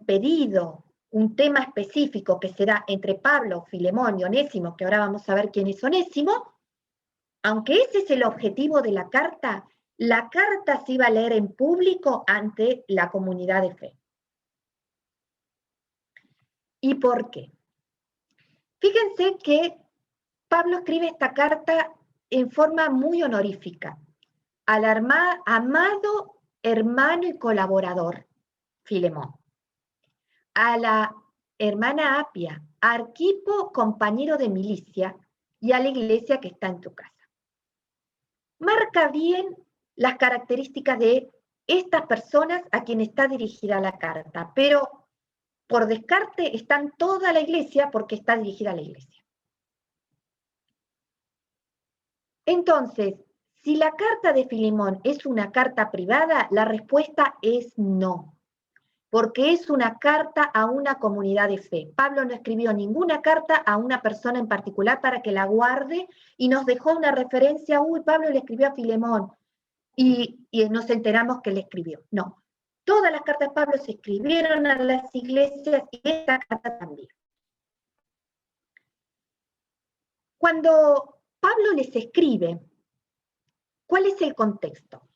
Speaker 1: pedido, un tema específico que se da entre Pablo, Filemón y Onésimo, que ahora vamos a ver quién es Onésimo, aunque ese es el objetivo de la carta se iba a leer en público ante la comunidad de fe. ¿Y por qué? Fíjense que Pablo escribe esta carta en forma muy honorífica al amado hermano y colaborador, Filemón, a la hermana Apia, a Arquipo, compañero de milicia, y a la iglesia que está en tu casa. Marca bien las características de estas personas a quien está dirigida la carta, pero por descarte están toda la iglesia porque está dirigida a la iglesia. Entonces, si la carta de Filemón es una carta privada, la respuesta es no, porque es una carta a una comunidad de fe. Pablo no escribió ninguna carta a una persona en particular para que la guarde y nos dejó una referencia, Pablo le escribió a Filemón y nos enteramos que le escribió. No, todas las cartas de Pablo se escribieron a las iglesias y esta carta también. Cuando Pablo les escribe, ¿cuál es el contexto?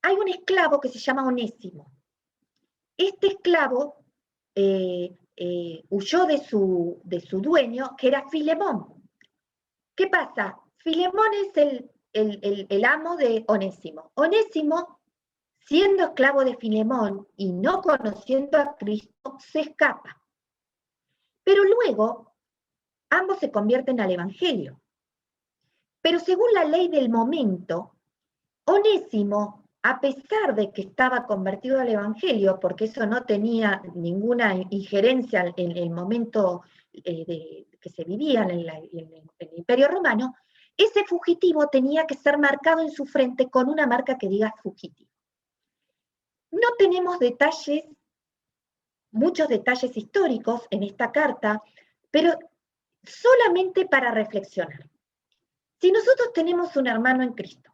Speaker 1: Hay un esclavo que se llama Onésimo. Este esclavo huyó de su dueño, que era Filemón. ¿Qué pasa? Filemón es el amo de Onésimo. Onésimo, siendo esclavo de Filemón y no conociendo a Cristo, se escapa. Pero luego, ambos se convierten al Evangelio. Pero según la ley del momento, Onésimo, a pesar de que estaba convertido al Evangelio, porque eso no tenía ninguna injerencia en el momento que se vivía en el Imperio Romano, ese fugitivo tenía que ser marcado en su frente con una marca que diga fugitivo. No tenemos detalles, muchos detalles históricos en esta carta, pero solamente para reflexionar. Si nosotros tenemos un hermano en Cristo,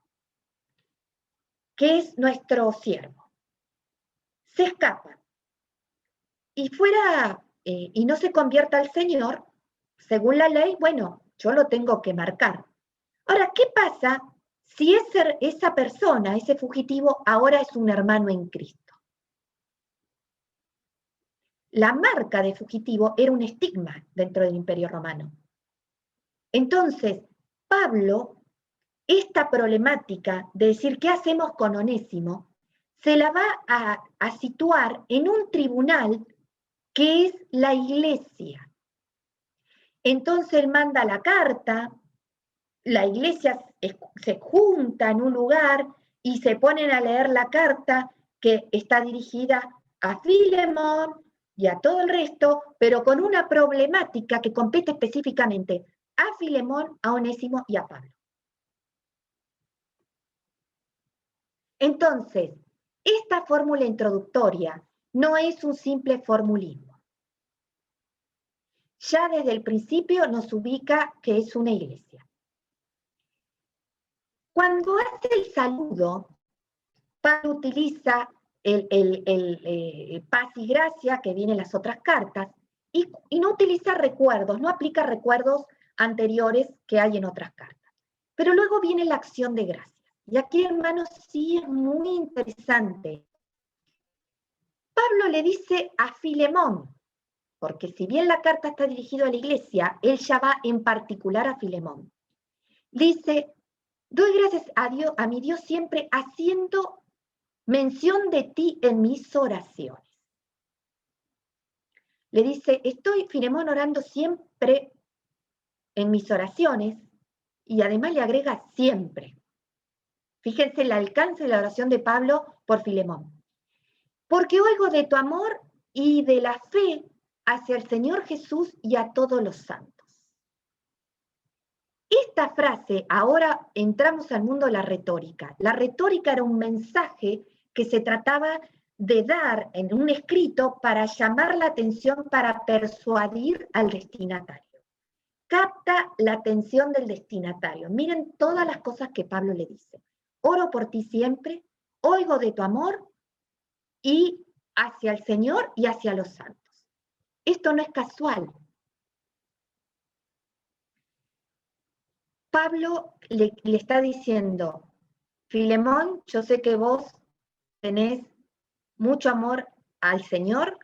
Speaker 1: que es nuestro siervo, se escapa y y no se convierta al Señor, según la ley, bueno, yo lo tengo que marcar. Ahora, ¿qué pasa si esa persona, ese fugitivo, ahora es un hermano en Cristo? la marca de fugitivo era un estigma dentro del Imperio Romano. Entonces, Pablo, esta problemática de decir qué hacemos con Onésimo, se la va a situar en un tribunal que es la iglesia. Entonces él manda la carta, la iglesia se junta en un lugar y se ponen a leer la carta que está dirigida a Filemón y a todo el resto, pero con una problemática que compete específicamente a Filemón, a Onésimo y a Pablo. Entonces, esta fórmula introductoria no es un simple formulismo. Ya desde el principio nos ubica que es una iglesia. Cuando hace el saludo, Pablo utiliza el paz y gracia que viene en las otras cartas y no utiliza recuerdos, no aplica recuerdos anteriores que hay en otras cartas. Pero luego viene la acción de gracia. Y aquí, hermanos, sí es muy interesante. Pablo le dice a Filemón, porque si bien la carta está dirigida a la iglesia, él ya va en particular a Filemón. Dice, doy gracias a Dios, a mi Dios siempre haciendo mención de ti en mis oraciones. Le dice, estoy, Filemón, orando siempre en mis oraciones, y además le agrega siempre. Fíjense el alcance de la oración de Pablo por Filemón. Porque oigo de tu amor y de la fe hacia el Señor Jesús y a todos los santos. Esta frase, ahora entramos al mundo de la retórica. La retórica era un mensaje que se trataba de dar en un escrito para llamar la atención, para persuadir al destinatario. Capta la atención del destinatario. Miren todas las cosas que Pablo le dice. Oro por ti siempre, oigo de tu amor y hacia el Señor y hacia los santos. Esto no es casual. Pablo le está diciendo, Filemón, yo sé que vos tenés mucho amor al Señor,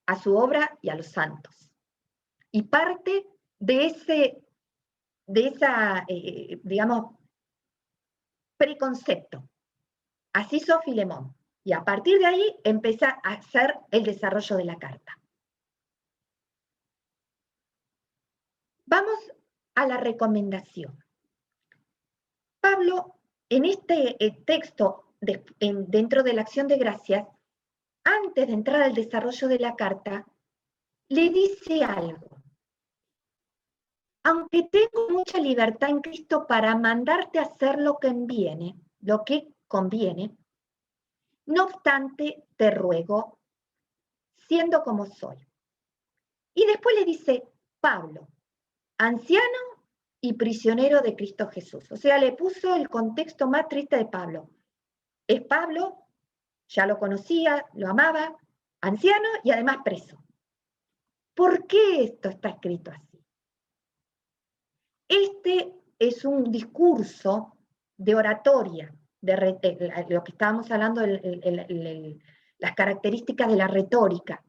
Speaker 1: a su obra y a los santos. Y parte de esa, digamos, preconcepto. Así sos Filemón. Y a partir de ahí empieza a hacer el desarrollo de la carta. Vamos a la recomendación. Pablo, en este texto, dentro de la acción de gracias, antes de entrar al desarrollo de la carta, le dice algo. Aunque tengo mucha libertad en Cristo para mandarte a hacer lo que conviene, no obstante, te ruego, siendo como soy. Y después le dice, Pablo, anciano y prisionero de Cristo Jesús. O sea, le puso el contexto más triste de Pablo. Es Pablo, ya lo conocía, lo amaba, anciano y además preso. ¿Por qué esto está escrito así? Este es un discurso de oratoria, de lo que estábamos hablando, las características de la retórica.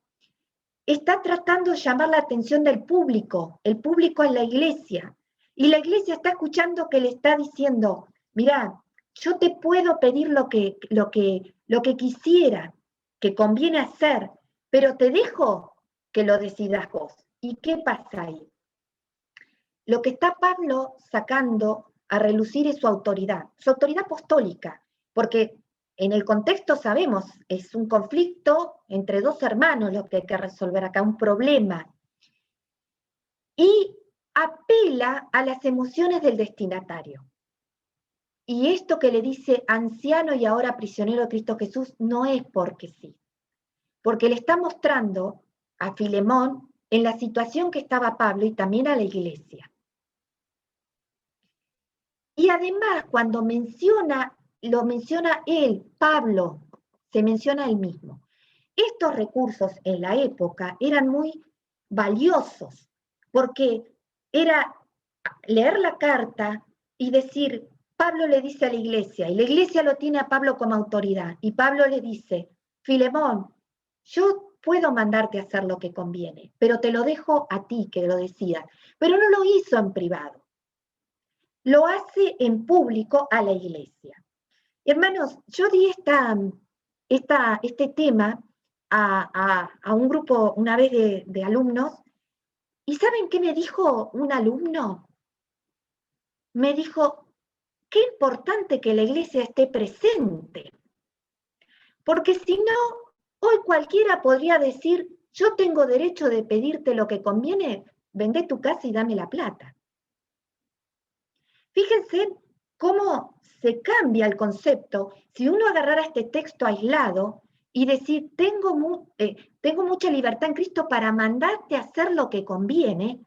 Speaker 1: Está tratando de llamar la atención del público. El público es la iglesia. Y la iglesia está escuchando que le está diciendo, mirá, yo te puedo pedir lo que quisiera, que conviene hacer, pero te dejo que lo decidas vos. ¿Y qué pasa ahí? Lo que está Pablo sacando a relucir es su autoridad apostólica, porque en el contexto sabemos, es un conflicto entre dos hermanos lo que hay que resolver acá, un problema. Y apela a las emociones del destinatario. Y esto que le dice anciano y ahora prisionero de Cristo Jesús no es porque sí, porque le está mostrando a Filemón en la situación que estaba Pablo y también a la iglesia. Y además, cuando lo menciona él, Pablo, se menciona él mismo. Estos recursos en la época eran muy valiosos, porque era leer la carta y decir, Pablo le dice a la iglesia, y la iglesia lo tiene a Pablo como autoridad, y Pablo le dice, Filemón, yo puedo mandarte a hacer lo que conviene, pero te lo dejo a ti que lo decidas. Pero no lo hizo en privado. Lo hace en público a la iglesia. Hermanos, yo di este tema a un grupo una vez de alumnos, y ¿saben qué me dijo un alumno? Me dijo, qué importante que la iglesia esté presente, porque si no, hoy cualquiera podría decir, yo tengo derecho de pedirte lo que conviene, vendé tu casa y dame la plata. Fíjense cómo se cambia el concepto si uno agarrara este texto aislado y decir, tengo mucha libertad en Cristo para mandarte a hacer lo que conviene.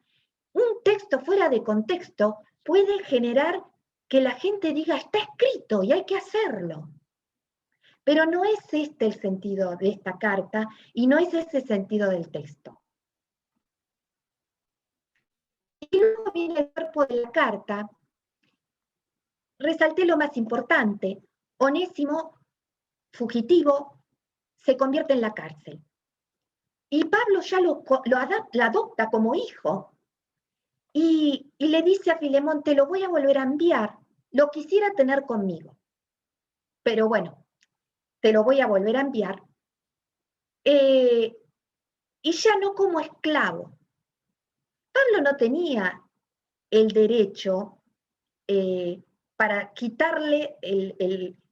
Speaker 1: Un texto fuera de contexto puede generar que la gente diga, está escrito y hay que hacerlo. Pero no es este el sentido de esta carta y no es ese el sentido del texto. Y luego viene el cuerpo de la carta. Resalté lo más importante. Onésimo, fugitivo, se convierte en la cárcel. Y Pablo ya lo adopta como hijo. Y le dice a Filemón, te lo voy a volver a enviar. Lo quisiera tener conmigo. Pero bueno, te lo voy a volver a enviar. Y ya no como esclavo. Pablo no tenía el derecho para quitarle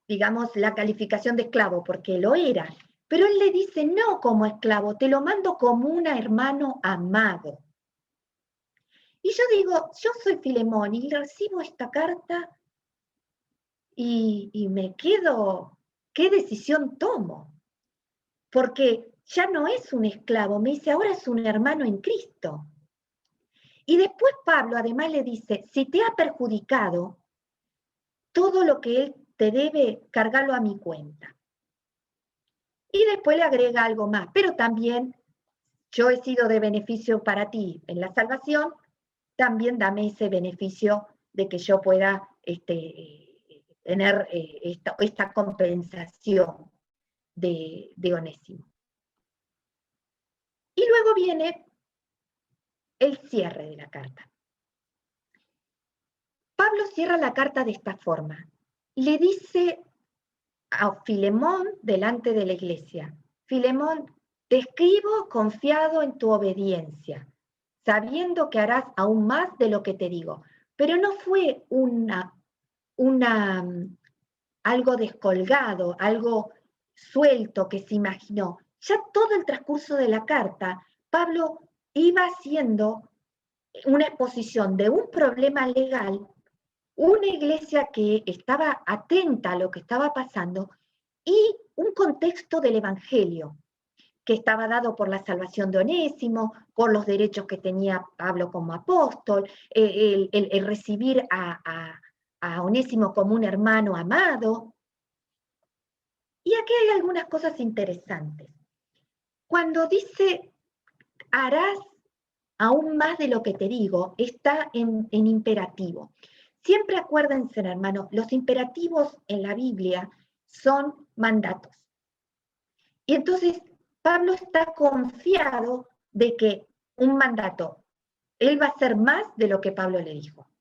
Speaker 1: digamos, la calificación de esclavo, porque lo era. Pero él le dice, no como esclavo, te lo mando como un hermano amado. Y yo digo, yo soy Filemón y recibo esta carta y me quedo, ¿qué decisión tomo? Porque ya no es un esclavo, me dice, ahora es un hermano en Cristo. Y después Pablo además le dice, si te ha perjudicado, todo lo que él te debe, cargarlo a mi cuenta. Y después le agrega algo más, pero también yo he sido de beneficio para ti en la salvación, también dame ese beneficio de que yo pueda tener esta compensación de Onésimo. Y luego viene el cierre de la carta. Pablo cierra la carta de esta forma. Le dice a Filemón delante de la iglesia, Filemón, te escribo confiado en tu obediencia, sabiendo que harás aún más de lo que te digo. Pero no fue algo descolgado, algo suelto que se imaginó. Ya todo el transcurso de la carta, Pablo iba haciendo una exposición de un problema legal, una iglesia que estaba atenta a lo que estaba pasando y un contexto del evangelio que estaba dado por la salvación de Onésimo, por los derechos que tenía Pablo como apóstol, el recibir a Onésimo como un hermano amado. Y aquí hay algunas cosas interesantes. Cuando dice, harás aún más de lo que te digo, está en imperativo. Siempre acuérdense, hermanos, los imperativos en la Biblia son mandatos. Y entonces Pablo está confiado de que un mandato, él va a hacer más de lo que Pablo le dijo.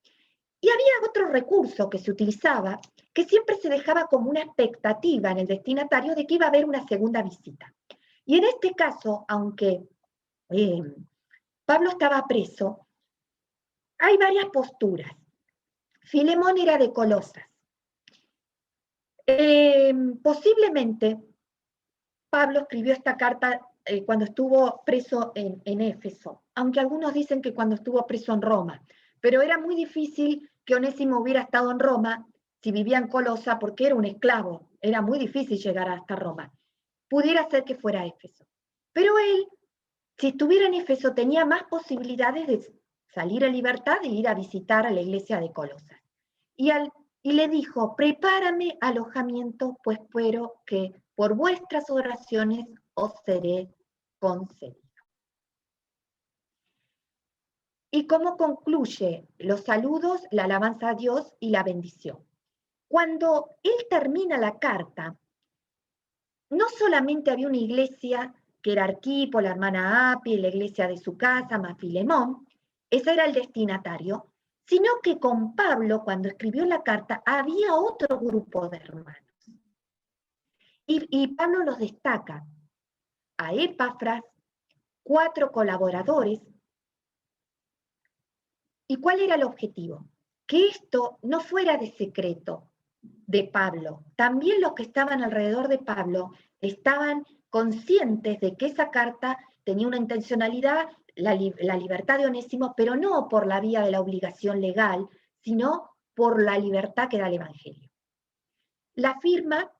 Speaker 1: Y había otro recurso que se utilizaba, que siempre se dejaba como una expectativa en el destinatario de que iba a haber una segunda visita. Y en este caso, aunque Pablo estaba preso, hay varias posturas. Filemón era de Colosas. Posiblemente Pablo escribió esta carta cuando estuvo preso en Éfeso, aunque algunos dicen que cuando estuvo preso en Roma, pero era muy difícil que Onésimo hubiera estado en Roma si vivía en Colosa porque era un esclavo, era muy difícil llegar hasta Roma. Pudiera ser que fuera Éfeso. Pero él, si estuviera en Éfeso, tenía más posibilidades de salir en libertad e ir a visitar a la iglesia de Colosas. Y le dijo, prepárame alojamiento, pues espero que por vuestras oraciones os seré concedido. Y cómo concluye los saludos, la alabanza a Dios y la bendición. Cuando él termina la carta, no solamente había una iglesia que era Arquipo, la hermana Apia, la iglesia de su casa, más Filemón, ese era el destinatario, sino que con Pablo, cuando escribió la carta, había otro grupo de hermanos. Y Pablo los destaca a Epafras, 4 colaboradores. ¿Y cuál era el objetivo? Que esto no fuera de secreto de Pablo. También los que estaban alrededor de Pablo estaban conscientes de que esa carta tenía una intencionalidad, la libertad de Onésimo, pero no por la vía de la obligación legal, sino por la libertad que da el Evangelio. La firma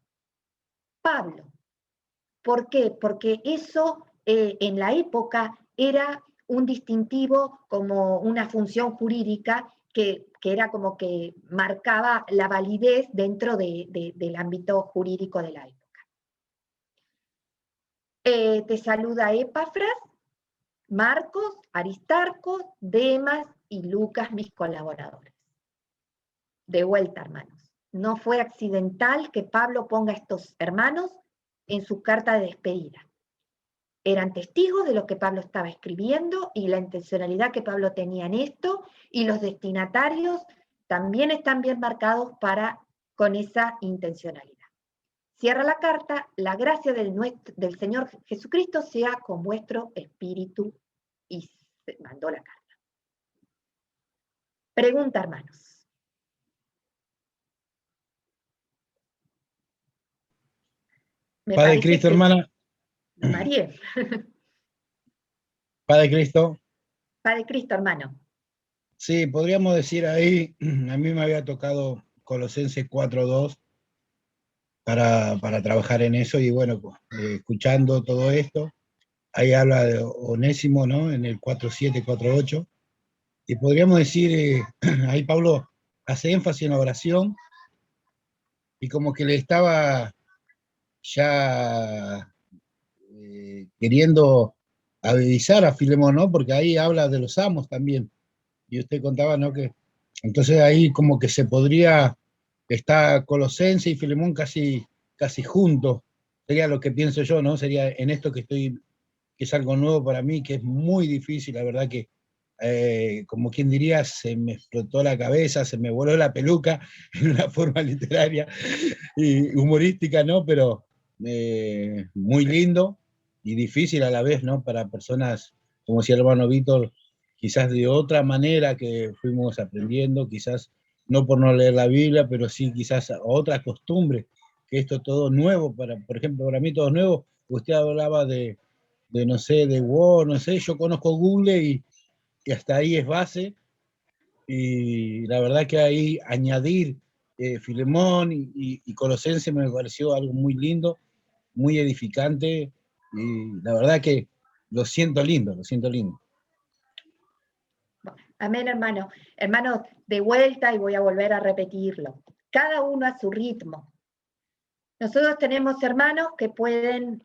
Speaker 1: Pablo. ¿Por qué? Porque eso en la época era un distintivo, como una función jurídica que era como que marcaba la validez dentro del ámbito jurídico de la época. Te saluda Epafras, Marcos, Aristarco, Demas y Lucas, mis colaboradores. De vuelta, hermanos. No fue accidental que Pablo ponga a estos hermanos en su carta de despedida. Eran testigos de lo que Pablo estaba escribiendo y la intencionalidad que Pablo tenía en esto, y los destinatarios también están bien marcados con esa intencionalidad. Cierra la carta: la gracia del Señor Jesucristo sea con vuestro espíritu, y se mandó la carta. Pregunta, hermanos.
Speaker 5: Padre Cristo, hermana.
Speaker 1: María.
Speaker 5: Padre Cristo.
Speaker 1: Padre Cristo, hermano.
Speaker 5: Sí, podríamos decir ahí, a mí me había tocado Colosenses 4:2 para trabajar en eso, y bueno, escuchando todo esto, ahí habla de Onésimo, ¿no? En el 4:7, 4:8, y podríamos decir, ahí Pablo hace énfasis en la oración, y como que le estaba ya queriendo avisar a Filemón, ¿no? Porque ahí habla de los amos también, y usted contaba, ¿no? Que entonces ahí como que se podría, está Colosense y Filemón casi juntos, sería lo que pienso yo, ¿no? Sería en esto que es algo nuevo para mí, que es muy difícil, la verdad que, como quien diría, se me explotó la cabeza, se me voló la peluca, en una forma literaria y humorística, ¿no? Pero muy lindo y difícil a la vez, ¿no? Para personas, como decía el hermano Víctor, quizás de otra manera que fuimos aprendiendo, quizás no por no leer la Biblia, pero sí quizás otra costumbre, que esto todo nuevo, por ejemplo, para mí todo es nuevo. Usted hablaba de no sé, de Word, no sé, yo conozco Google y hasta ahí es base, y la verdad que ahí añadir Filemón y Colosense me pareció algo muy lindo, muy edificante, y la verdad que lo siento lindo, lo siento lindo.
Speaker 1: Amén, hermano. Hermano, de vuelta, y voy a volver a repetirlo. Cada uno a su ritmo. Nosotros tenemos hermanos que pueden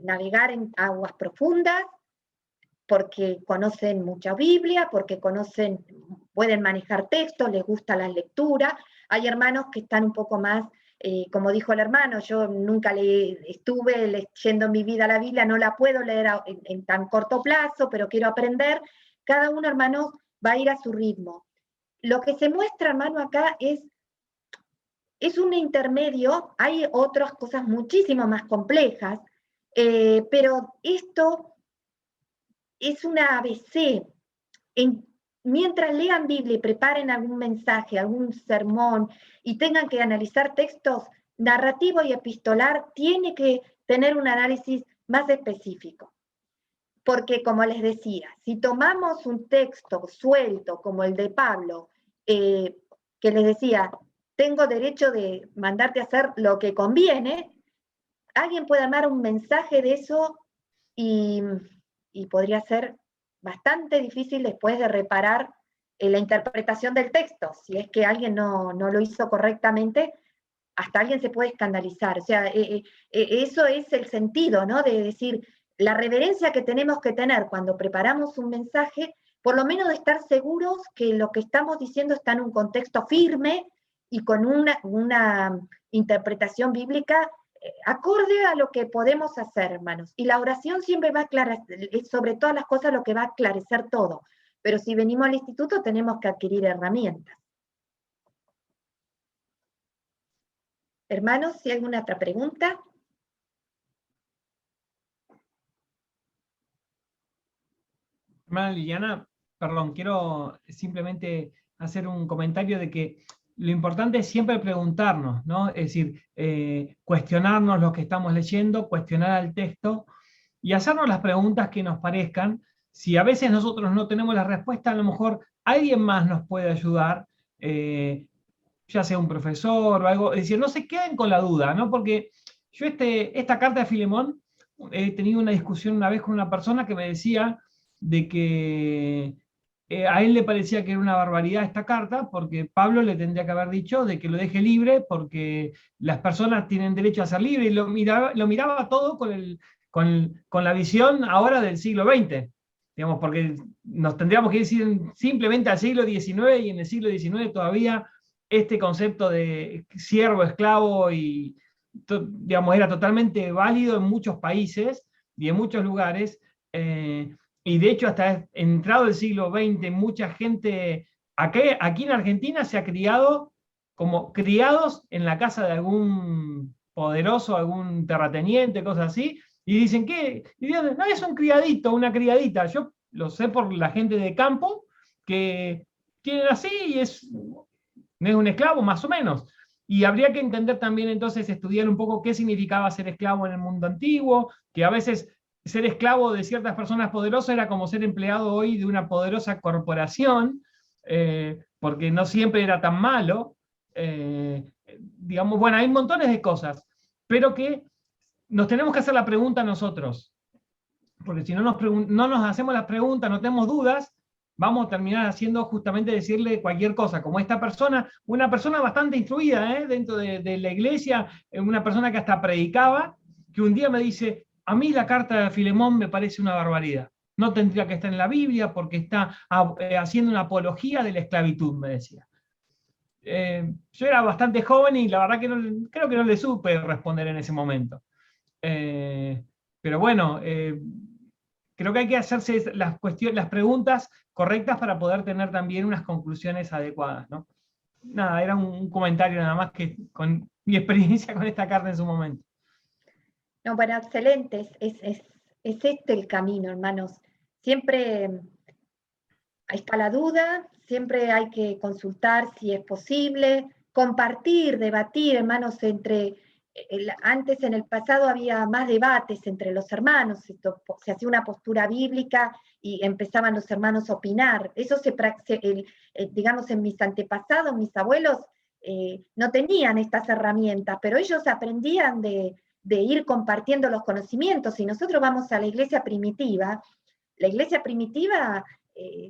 Speaker 1: navegar en aguas profundas porque conocen mucha Biblia, porque pueden manejar textos, les gusta la lectura. Hay hermanos que están un poco más, como dijo el hermano, yo nunca estuve leyendo en mi vida la Biblia, no la puedo leer en tan corto plazo, pero quiero aprender. Cada uno, hermanos, va a ir a su ritmo. Lo que se muestra, hermano, acá es un intermedio. Hay otras cosas muchísimo más complejas, pero esto es una ABC. Mientras lean Biblia y preparen algún mensaje, algún sermón, y tengan que analizar textos, narrativo y epistolar tiene que tener un análisis más específico. Porque, como les decía, si tomamos un texto suelto como el de Pablo, que les decía, tengo derecho de mandarte a hacer lo que conviene, alguien puede armar un mensaje de eso y podría ser bastante difícil después de reparar la interpretación del texto. Si es que alguien no lo hizo correctamente, hasta alguien se puede escandalizar. O sea, eso es el sentido, ¿no? De decir, la reverencia que tenemos que tener cuando preparamos un mensaje, por lo menos de estar seguros que lo que estamos diciendo está en un contexto firme y con una interpretación bíblica acorde a lo que podemos hacer, hermanos. Y la oración siempre va a esclarecer, sobre todas las cosas, lo que va a esclarecer todo. Pero si venimos al instituto tenemos que adquirir herramientas. Hermanos, ¿si hay alguna otra pregunta?
Speaker 4: Hermana Liliana, perdón, quiero simplemente hacer un comentario de que lo importante es siempre preguntarnos, ¿no? Es decir, cuestionarnos lo que estamos leyendo, cuestionar al texto y hacernos las preguntas que nos parezcan. Si a veces nosotros no tenemos la respuesta, a lo mejor alguien más nos puede ayudar, ya sea un profesor o algo. Es decir, no se queden con la duda, ¿no? Porque yo esta carta de Filemón, he tenido una discusión una vez con una persona que me decía de que a él le parecía que era una barbaridad esta carta, porque Pablo le tendría que haber dicho de que lo deje libre, porque las personas tienen derecho a ser libres, y lo miraba todo con la visión ahora del siglo XX, digamos, porque nos tendríamos que ir simplemente al siglo XIX, y en el siglo XIX todavía este concepto de siervo, esclavo, y digamos, era totalmente válido en muchos países y en muchos lugares, y de hecho hasta entrado el siglo XX, mucha gente aquí en Argentina se ha criado como criados en la casa de algún poderoso, algún terrateniente, cosas así, y dicen, ¿qué? Y dicen, no, es un criadito, una criadita. Yo lo sé por la gente de campo, que tienen así, y no es un esclavo, más o menos. Y habría que entender también entonces, estudiar un poco qué significaba ser esclavo en el mundo antiguo, que a veces ser esclavo de ciertas personas poderosas era como ser empleado hoy de una poderosa corporación, porque no siempre era tan malo. Digamos, bueno, hay montones de cosas, pero que nos tenemos que hacer la pregunta nosotros, porque si no nos hacemos las preguntas, no tenemos dudas, vamos a terminar haciendo justamente decirle cualquier cosa, como esta persona, una persona bastante instruida dentro de la iglesia, una persona que hasta predicaba, que un día me dice, a mí la carta de Filemón me parece una barbaridad, no tendría que estar en la Biblia porque está haciendo una apología de la esclavitud, me decía. Yo era bastante joven y la verdad que creo que no le supe responder en ese momento. Pero bueno, creo que hay que hacerse las preguntas correctas para poder tener también unas conclusiones adecuadas, ¿no? Nada, era un comentario nada más que con mi experiencia con esta carta en su momento.
Speaker 1: No, bueno, excelente, es este el camino, hermanos. Siempre está la duda, siempre hay que consultar si es posible, compartir, debatir, hermanos, antes en el pasado había más debates entre los hermanos, se hacía una postura bíblica y empezaban los hermanos a opinar. Eso digamos, en mis antepasados, mis abuelos, no tenían estas herramientas, pero ellos aprendían de ir compartiendo los conocimientos. Si nosotros vamos a la iglesia primitiva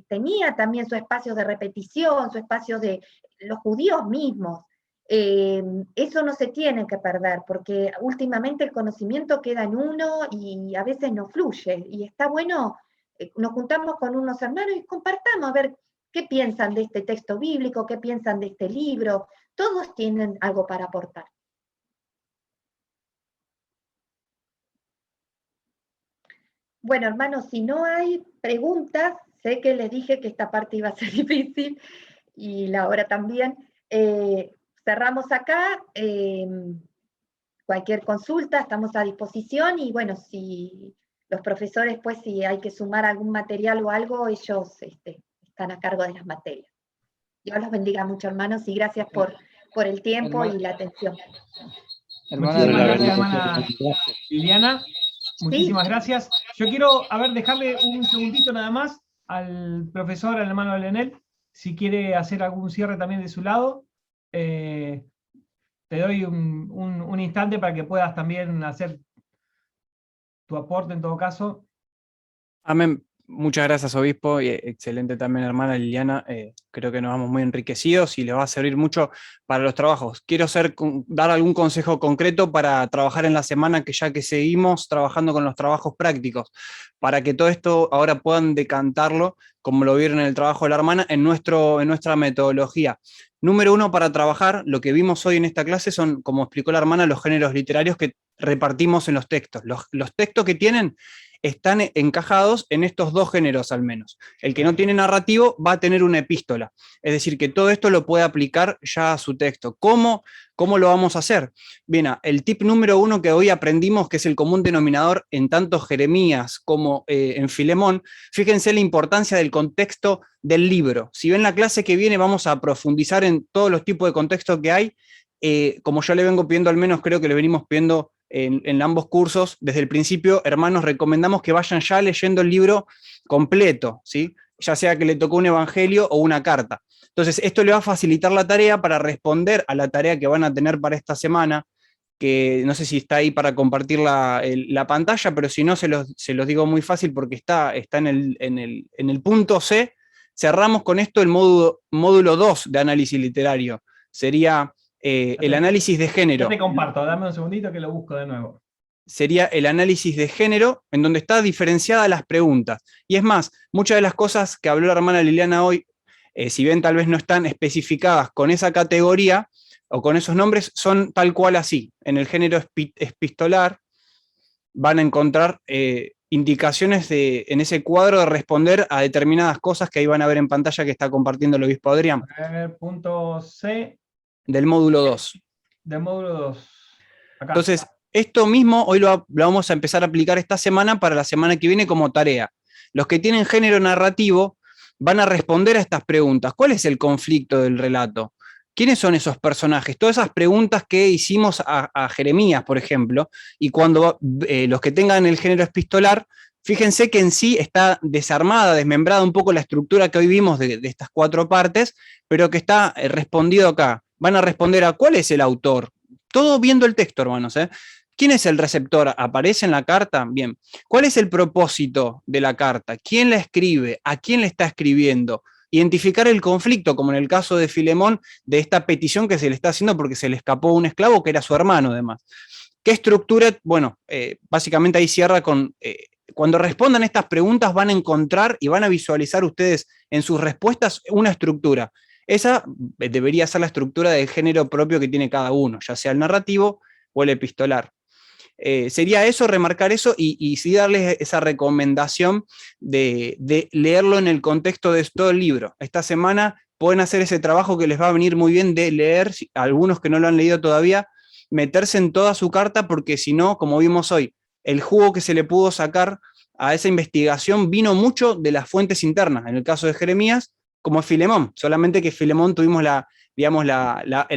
Speaker 1: tenía también su espacio de repetición, su espacio de los judíos mismos. Eso no se tiene que perder, porque últimamente el conocimiento queda en uno y a veces no fluye, y está bueno, nos juntamos con unos hermanos y compartamos a ver qué piensan de este texto bíblico, qué piensan de este libro. Todos tienen algo para aportar. Bueno, hermanos, si no hay preguntas, sé que les dije que esta parte iba a ser difícil, y la hora también. Cerramos acá. Cualquier consulta, estamos a disposición, y bueno, si los profesores, pues, si hay que sumar algún material o algo, ellos están a cargo de las materias. Dios los bendiga mucho, hermanos, y gracias por el tiempo y la atención.
Speaker 4: Muchísimas gracias, hermana Liliana. Muchísimas gracias. Yo quiero, dejarle un segundito nada más al profesor, al hermano Leonel, si quiere hacer algún cierre también de su lado. Te doy un instante para que puedas también hacer tu aporte en todo caso.
Speaker 6: Amén. Muchas gracias, obispo, y excelente también, hermana Liliana. Creo que nos vamos muy enriquecidos y les va a servir mucho para los trabajos. Quiero dar algún consejo concreto para trabajar en la semana, que seguimos trabajando con los trabajos prácticos, para que todo esto ahora puedan decantarlo, como lo vieron en el trabajo de la hermana, en nuestra metodología. Número 1, para trabajar, lo que vimos hoy en esta clase son, como explicó la hermana, los géneros literarios que repartimos en los textos. Los textos que tienen están encajados en estos dos géneros al menos. El que no tiene narrativo va a tener una epístola. Es decir, que todo esto lo puede aplicar ya a su texto. ¿Cómo lo vamos a hacer? Bien, el tip número 1 que hoy aprendimos, que es el común denominador en tanto Jeremías como en Filemón, fíjense la importancia del contexto del libro. Si ven la clase que viene vamos a profundizar en todos los tipos de contextos que hay, como yo le vengo pidiendo, al menos creo que le venimos pidiendo en ambos cursos, desde el principio, hermanos, recomendamos que vayan ya leyendo el libro completo, ¿sí? Ya sea que le tocó un evangelio o una carta. Entonces, esto le va a facilitar la tarea para responder a la tarea que van a tener para esta semana, que no sé si está ahí para compartir la pantalla, pero si no, se los digo muy fácil porque está en el punto C. Cerramos con esto el módulo 2 de análisis literario. Sería el análisis de género.
Speaker 4: Yo te comparto, dame un segundito que lo busco de nuevo.
Speaker 6: Sería el análisis de género, en donde está diferenciada las preguntas. Y es más, muchas de las cosas que habló la hermana Liliana hoy, si bien tal vez no están especificadas con esa categoría o con esos nombres, son tal cual así. En el género epistolar van a encontrar indicaciones en ese cuadro de responder a determinadas cosas que ahí van a ver en pantalla que está compartiendo el obispo Adrián.
Speaker 4: A ver, punto C.
Speaker 6: Del módulo 2.
Speaker 4: Del módulo 2. Acá.
Speaker 6: Entonces, esto mismo hoy lo vamos a empezar a aplicar esta semana para la semana que viene como tarea. Los que tienen género narrativo van a responder a estas preguntas. ¿Cuál es el conflicto del relato? ¿Quiénes son esos personajes? Todas esas preguntas que hicimos a Jeremías, por ejemplo, y cuando los que tengan el género epistolar, fíjense que en sí está desarmada, desmembrada un poco la estructura que hoy vimos de estas 4 partes, pero que está respondido acá. Van a responder a cuál es el autor. Todo viendo el texto, hermanos, ¿eh? ¿Quién es el receptor? ¿Aparece en la carta? Bien. ¿Cuál es el propósito de la carta? ¿Quién la escribe? ¿A quién le está escribiendo? Identificar el conflicto, como en el caso de Filemón, de esta petición que se le está haciendo porque se le escapó un esclavo que era su hermano, además. ¿Qué estructura? Bueno, básicamente ahí cierra con... cuando respondan estas preguntas van a encontrar y van a visualizar ustedes en sus respuestas una estructura. Esa debería ser la estructura del género propio que tiene cada uno, ya sea el narrativo o el epistolar. Sería eso, remarcar eso y sí darles esa recomendación de leerlo en el contexto de todo el libro. Esta semana pueden hacer ese trabajo que les va a venir muy bien de leer, algunos que no lo han leído todavía, meterse en toda su carta, porque si no, como vimos hoy, el jugo que se le pudo sacar a esa investigación vino mucho de las fuentes internas, en el caso de Jeremías, como Filemón, solamente que Filemón tuvimos la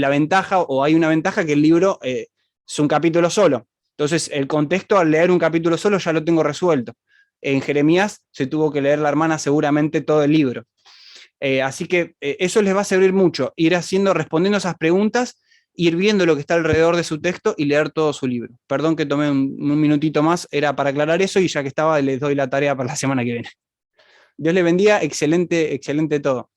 Speaker 6: ventaja, o hay una ventaja que el libro es un capítulo solo. Entonces, el contexto al leer un capítulo solo ya lo tengo resuelto. En Jeremías se tuvo que leer la hermana seguramente todo el libro. Así que eso les va a servir mucho, ir respondiendo esas preguntas, ir viendo lo que está alrededor de su texto y leer todo su libro. Perdón que tomé un minutito más, era para aclarar eso y ya que estaba les doy la tarea para la semana que viene. Dios les bendiga, excelente todo.